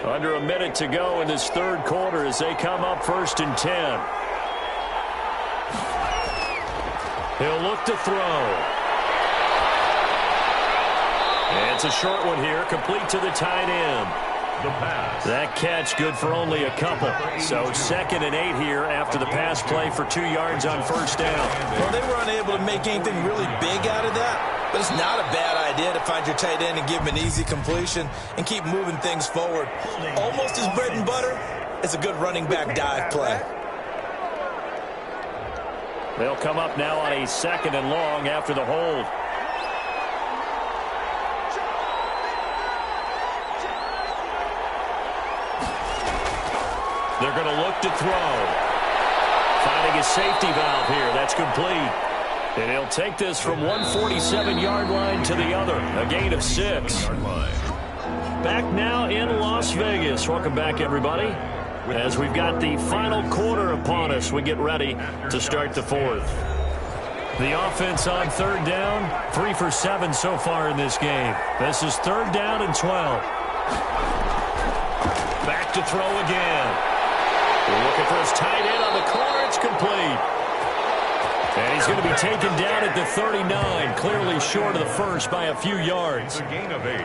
Under a minute to go in this third quarter as they come up 1st and 10. He'll look to throw. And it's a short one here, complete to the tight end. the pass. That catch good for only a couple. So 2nd and 8 here after the pass play for 2 yards on first down. Well, they were unable to make anything really big out of that, but it's not a bad idea to find your tight end and give him an easy completion and keep moving things forward. Almost his bread and butter. It's a good running back dive play. They'll come up now on a 2nd and long after the hold. They're going to look to throw. Finding a safety valve here. That's complete. And he'll take this from 147-yard line to the other. A gain of 6. Back now in Las Vegas. Welcome back, everybody. As we've got the final quarter upon us, we get ready to start the 4th. The offense on 3rd down, 3 for 7 so far in this game. This is 3rd down and 12. Back to throw again. We're looking for his tight end on the corner. It's complete. And he's going to be taken down at the 39, clearly short of the first by a few yards. A gain of 8.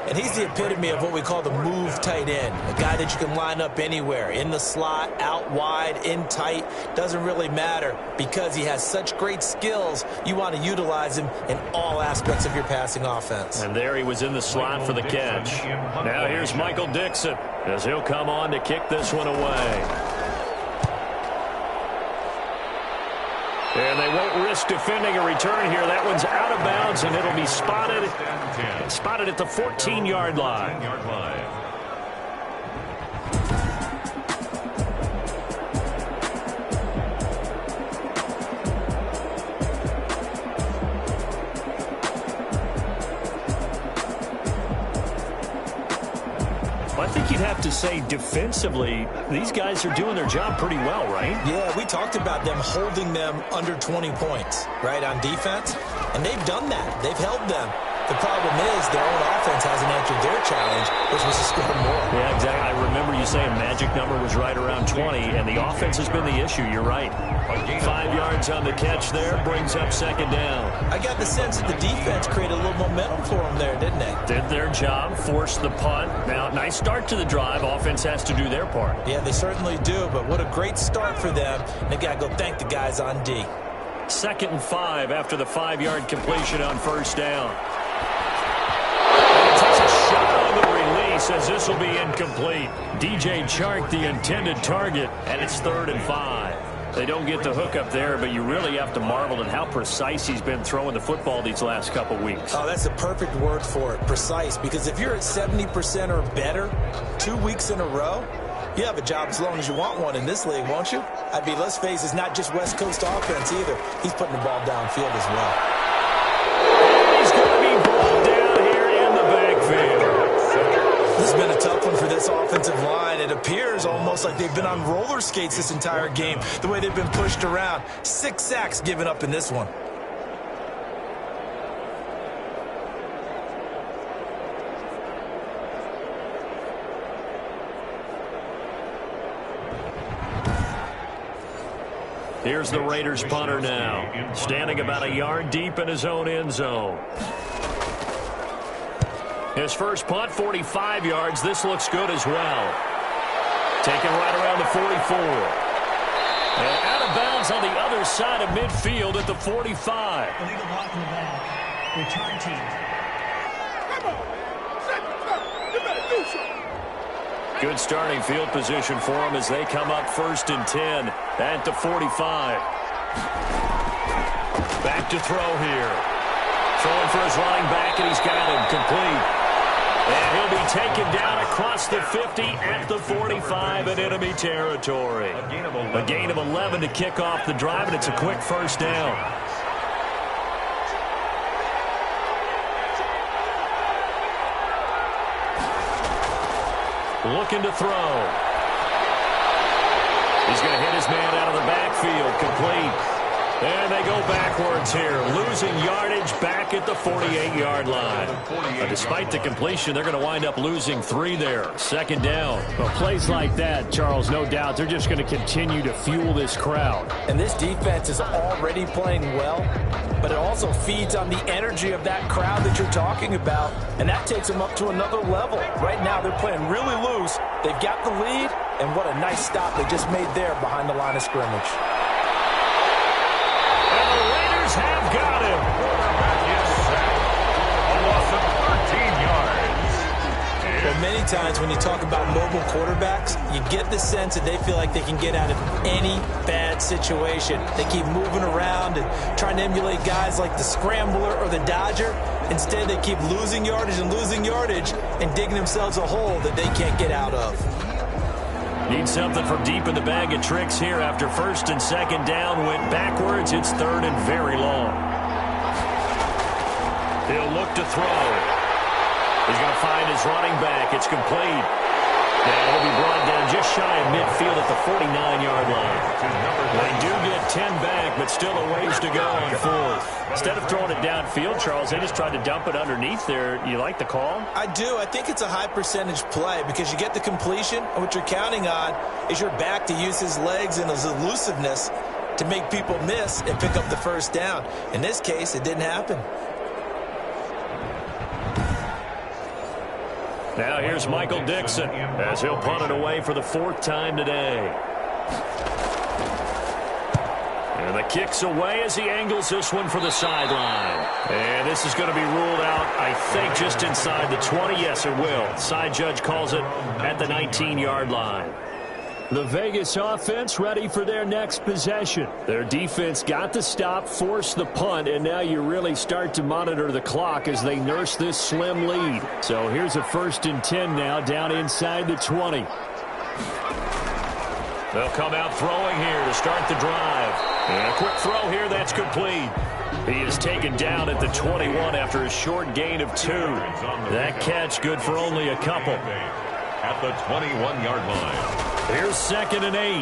And he's the epitome of what we call the move tight end, a guy that you can line up anywhere, in the slot, out wide, in tight, doesn't really matter because he has such great skills. You want to utilize him in all aspects of your passing offense. And there he was in the slot for the catch. Now here's Michael Dixon as he'll come on to kick this one away. And they won't risk defending a return here. That one's out of bounds, and it'll be spotted at the 14-yard line. I think you'd have to say defensively, these guys are doing their job pretty well, right? Yeah, we talked about them holding them under 20 points, right, on defense. And they've done that. They've held them. The problem is their own offense hasn't answered their challenge, which was to score more. Yeah, exactly. I remember you saying magic number was right around 20, and the offense has been the issue. You're right. 5 yards on the catch there brings up 2nd down. I got the sense that the defense created a little momentum for them there, didn't they? Did their job, forced the punt. Now, nice start to the drive. Offense has to do their part. Yeah, they certainly do, but what a great start for them. And they got to go thank the guys on D. 2nd and 5 after the 5-yard completion on first down. Takes a shot on the release as this will be incomplete. DJ Chark, the intended target, and it's 3rd and 5. They don't get the hook up there, but you really have to marvel at how precise he's been throwing the football these last couple weeks. Oh, that's a perfect word for it, precise, because if you're at 70% or better 2 weeks in a row, you have a job as long as you want one in this league, won't you? I mean, let's face it, it's not just West Coast offense either. He's putting the ball downfield as well. He's going to be brought down here in the backfield. This has been a tough one for this offensive line. It appears almost like they've been on roller skates this entire game, the way they've been pushed around. 6 sacks given up in this one. Here's the Raiders punter now, standing about a yard deep in his own end zone. His first punt, 45 yards. This looks good as well. Taken right around the 44. And out of bounds on the other side of midfield at the 45. Illegal block in the back. Return team. Good starting field position for them as they come up 1st and 10 at the 45. Back to throw here. Throwing for his running back, and he's got him complete. And he'll be taken down across the 50 at the 45 in enemy territory. A gain of 11 to kick off the drive, and it's a quick first down. Looking to throw. He's going to hit his man out of the backfield. Complete. And they go backwards here, losing yardage back at the 48-yard line. Despite the completion, they're going to wind up losing 3 there. 2nd down. Well, plays like that, Charles, no doubt, they're just going to continue to fuel this crowd. And this defense is already playing well, but it also feeds on the energy of that crowd that you're talking about, and that takes them up to another level. Right now, they're playing really loose. They've got the lead, and what a nice stop they just made there behind the line of scrimmage. Have got him. Quarterback is sacked. A loss of 13 yards. Well, many times when you talk about mobile quarterbacks, you get the sense that they feel like they can get out of any bad situation. They keep moving around and trying to emulate guys like the Scrambler or the Dodger. Instead, they keep losing yardage and digging themselves a hole that they can't get out of. Need something from deep in the bag of tricks here after 1st and 2nd down. Went backwards. It's 3rd and very long. He'll look to throw. He's going to find his running back. It's complete. And he'll be brought down just shy of midfield at the 49-yard line. They do get 10 back, but still a ways to go on 4th. Instead of throwing it downfield, Charles, they just tried to dump it underneath there. You like the call? I do. I think it's a high-percentage play because you get the completion, and what you're counting on is your back to use his legs and his elusiveness to make people miss and pick up the 1st down. In this case, it didn't happen. Now here's Michael Dixon as he'll punt it away for the 4th time today. And the kick's away as he angles this one for the sideline. And this is going to be ruled out, I think, just inside the 20. Yes, it will. Side judge calls it at the 19-yard line. The Vegas offense ready for their next possession. Their defense got the stop, forced the punt, and now you really start to monitor the clock as they nurse this slim lead. So here's a 1st and 10 now down inside the 20. They'll come out throwing here to start the drive. And a quick throw here, that's complete. He is taken down at the 21 after a short gain of 2. That catch good for only a couple. At the 21-yard line. Here's 2nd and 8.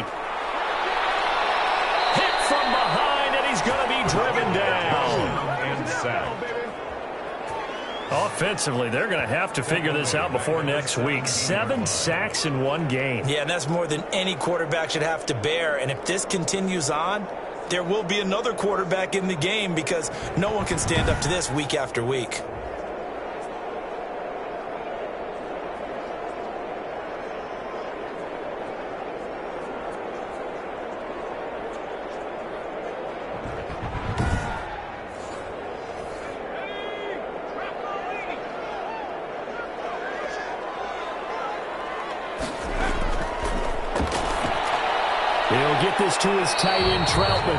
Hit from behind, and he's going to be driven down. And sacked. Offensively, they're going to have to figure this out before next week. 7 sacks in 1 game. Yeah, and that's more than any quarterback should have to bear. And if this continues on, there will be another quarterback in the game because no one can stand up to this week after week. He'll get this to his tight end, Troutman.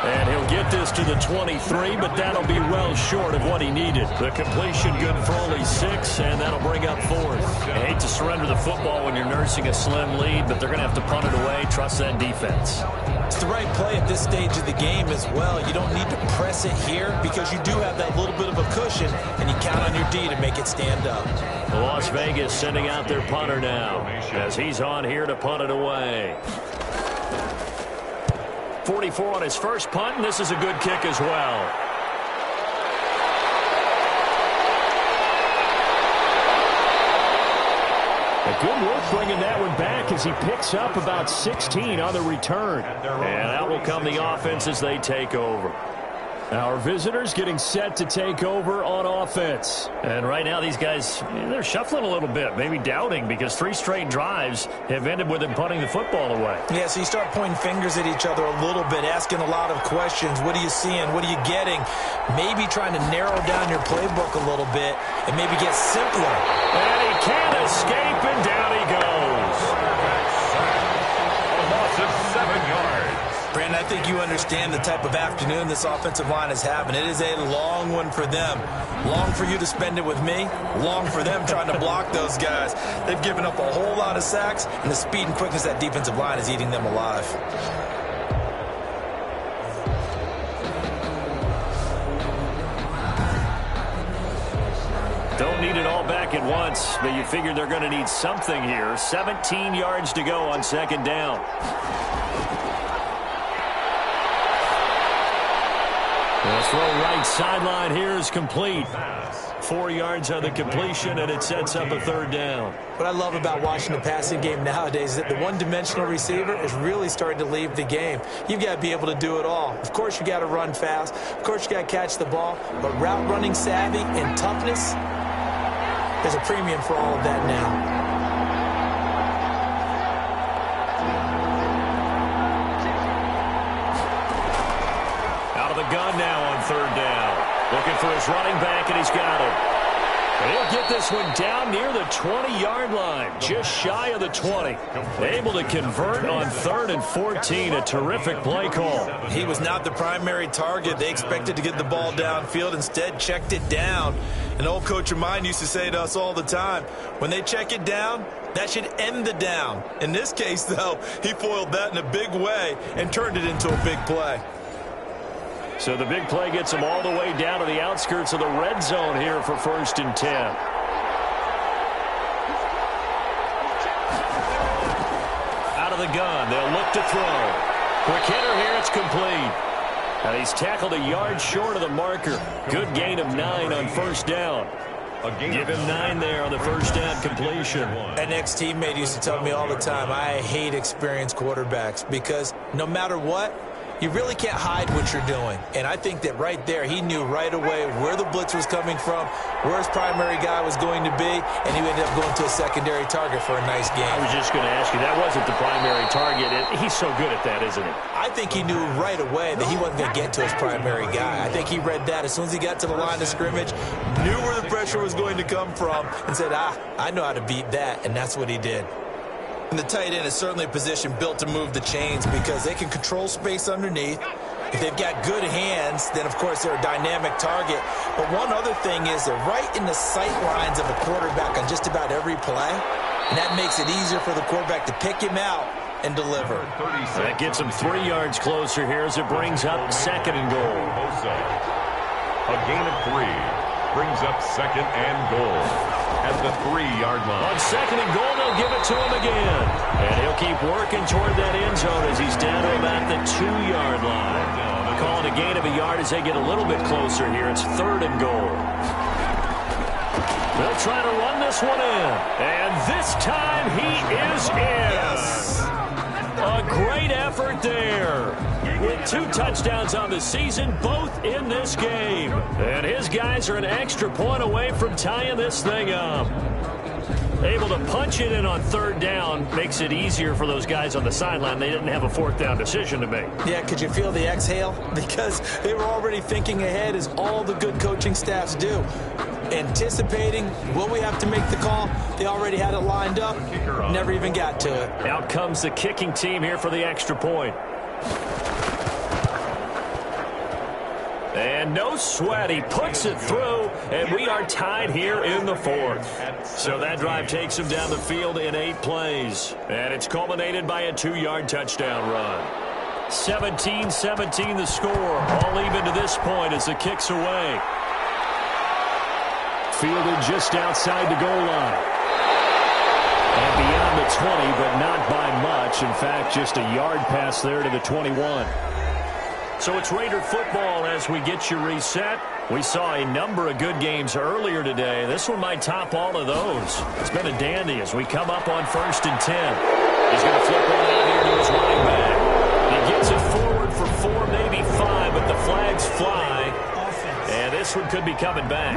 And he'll get this to the 23, but that'll be well short of what he needed. The completion good for only 6, and that'll bring up 4th. I hate to surrender the football when you're nursing a slim lead, but they're going to have to punt it away. Trust that defense. It's the right play at this stage of the game as well. You don't need to press it here because you do have that little bit of a cushion, and you count on your D to make it stand up. Las Vegas sending out their punter now as he's on here to punt it away. 44 on his first punt, and this is a good kick as well. A good work bringing that one back as he picks up about 16 on the return. And out will come the offense as they take over. Our visitors getting set to take over on offense. And right now these guys, they're shuffling a little bit, maybe doubting, because 3 straight drives have ended with them punting the football away. Yeah, so you start pointing fingers at each other a little bit, asking a lot of questions. What are you seeing? What are you getting? Maybe trying to narrow down your playbook a little bit and maybe get simpler. And he can't escape, and down he goes. A loss of 7 yards. Brandon, I think you understand the type of afternoon this offensive line is having. It is a long one for them. Long for you to spend it with me. Long for them trying to block those guys. They've given up a whole lot of sacks, and the speed and quickness of that defensive line is eating them alive. Don't need it all back at once, but you figure they're going to need something here. 17 yards to go on 2nd down. The throw right sideline here is complete. 4 yards on the completion, and it sets up a third down. What I love about watching the passing game nowadays is that the one-dimensional receiver is really starting to leave the game. You've got to be able to do it all. Of course, you got to run fast. Of course, you got to catch the ball. But route running savvy and toughness, there's a premium for all of that now. Gun now on third down. Looking for his running back, and he's got him. And he'll get this one down near the 20-yard line, just shy of the 20. Able to convert on 3rd and 14. A terrific play call. He was not the primary target. They expected to get the ball downfield. Instead, checked it down. An old coach of mine used to say to us all the time, when they check it down, that should end the down. In this case, though, he foiled that in a big way and turned it into a big play. So the big play gets him all the way down to the outskirts of the red zone here for 1st and 10. Out of the gun, they'll look to throw. Quick hitter here, it's complete. And he's tackled a yard short of the marker. Good gain of 9 on 1st down. Give him 9 there on the 1st down completion. An ex-teammate used to tell me all the time, I hate experienced quarterbacks because no matter what, you really can't hide what you're doing. And I think that right there, he knew right away where the blitz was coming from, where his primary guy was going to be, and he ended up going to a secondary target for a nice game. I was just going to ask you, that wasn't the primary target. He's so good at that, isn't he? I think he knew right away that he wasn't going to get to his primary guy. I think he read that as soon as he got to the line of scrimmage, knew where the pressure was going to come from, and said, I know how to beat that, and that's what he did. And the tight end is certainly a position built to move the chains because they can control space underneath. If they've got good hands, then, of course, they're a dynamic target. But one other thing is they're right in the sight lines of a quarterback on just about every play, and that makes it easier for the quarterback to pick him out and deliver. That gets him 3 yards closer here as it brings up 2nd and goal. A gain of 3 brings up 2nd and goal at the 3-yard line. On 2nd and goal, they'll give it to him again. And he'll keep working toward that end zone as he's down to about the 2-yard line. Calling a gain of a yard as they get a little bit closer here. It's 3rd and goal. They'll try to run this one in. And this time he is in. Yes. A great effort there. With 2 touchdowns on the season, both in this game. And his guys are an extra point away from tying this thing up. Able to punch it in on 3rd down makes it easier for those guys on the sideline. They didn't have a 4th down decision to make. Yeah, could you feel the exhale? Because they were already thinking ahead, as all the good coaching staffs do. Anticipating, will we have to make the call? They already had it lined up, never even got to it. Out comes the kicking team here for the extra point. And no sweat, he puts it through, and we are tied here in the 4th. So that drive takes him down the field in 8 plays. And it's culminated by a 2-yard touchdown run. 17-17 the score, all even to this point as the kick's away. Fielded just outside the goal line. And beyond the 20, but not by much. In fact, just a yard pass there to the 21. So it's Raider football as we get you reset. We saw a number of good games earlier today. This one might top all of those. It's been a dandy as we come up on 1st and 10. He's going to flip one out here to his running back. He gets it forward for 4, maybe 5, but the flags fly. And this one could be coming back.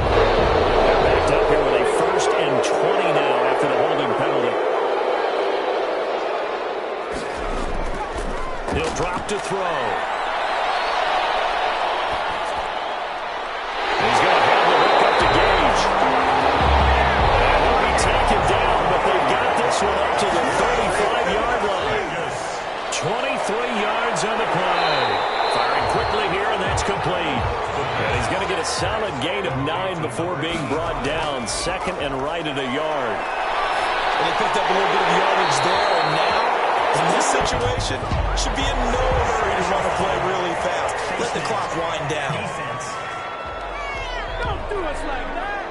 They're backed up here with a 1st and 20 now after the holding penalty. He'll drop to throw. He's going to have the hook up to Gage. And he'll be taken down, but they've got this one up to the 35-yard line. 23 yards on the play. Firing quickly here, and that's complete. And he's going to get a solid gain of 9 before being brought down. 2nd and right at a yard. And they picked up a little bit of yardage there, and now, in this situation, should be in no hurry to run a play really fast. Let the clock wind down. Defense. Don't do us like that.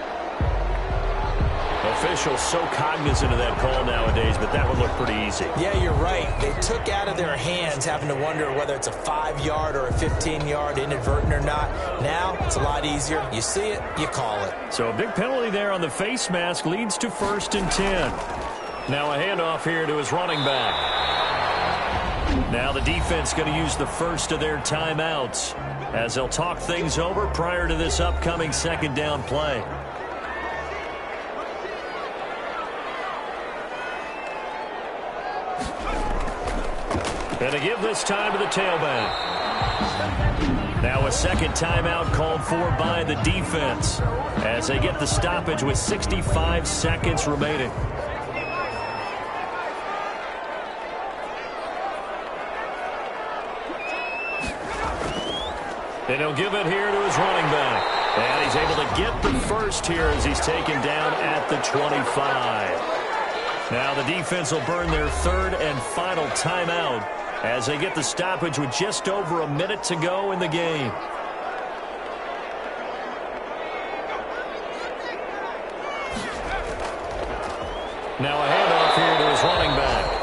officials so cognizant of that call nowadays, but that would look pretty easy. Yeah, you're right. They took out of their hands having to wonder whether it's a 5-yard or a 15-yard inadvertent or not. Now, it's a lot easier. You see it, you call it. So a big penalty there on the face mask leads to 1st and 10. Now a handoff here to his running back. Now the defense going to use the first of their timeouts as they'll talk things over prior to this upcoming 2nd down play. And to give this time to the tailback. Now a 2nd timeout called for by the defense as they get the stoppage with 65 seconds remaining. And he'll give it here to his running back. And he's able to get the first here as he's taken down at the 25. Now the defense will burn their 3rd and final timeout as they get the stoppage with just over a minute to go in the game. Now a handoff here to his running back.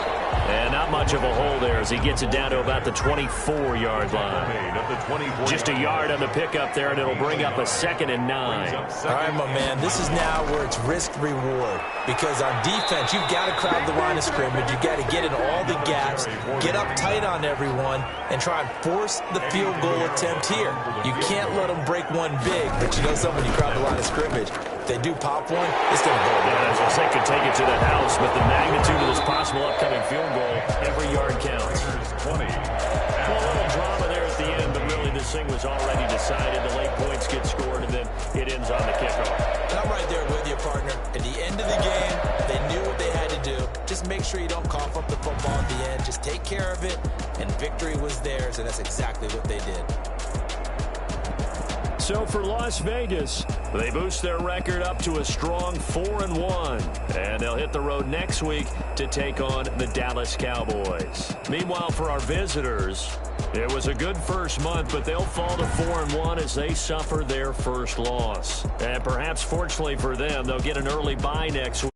And not much of a hole there as he gets it down to about the 24-yard line. Just a yard on the pickup there, and it'll bring up a 2nd and 9. All right, my man, this is now where it's risk-reward. Because on defense, you've got to crowd the line of scrimmage. You've got to get in all the gaps, get up tight on everyone, and try and force the field goal attempt here. You can't let them break one big, but you know something, when you crowd the line of scrimmage, if they do pop one, it's going to go. Yeah, as I say, could take it to the house, but the magnitude of this possible upcoming field goal, every yard counts. 20. Well, a little drama there at the end, but really this thing was already decided. The late points get scored, and then it ends on the kickoff. And I'm right there with you, partner. At the end of the game, they knew what they had to do. Just make sure you don't cough up the football at the end. Just take care of it, and victory was theirs, and that's exactly what they did. So for Las Vegas, they boost their record up to a strong 4-1. And they'll hit the road next week to take on the Dallas Cowboys. Meanwhile, for our visitors, it was a good first month, but they'll fall to 4-1 as they suffer their first loss. And perhaps fortunately for them, they'll get an early bye next week.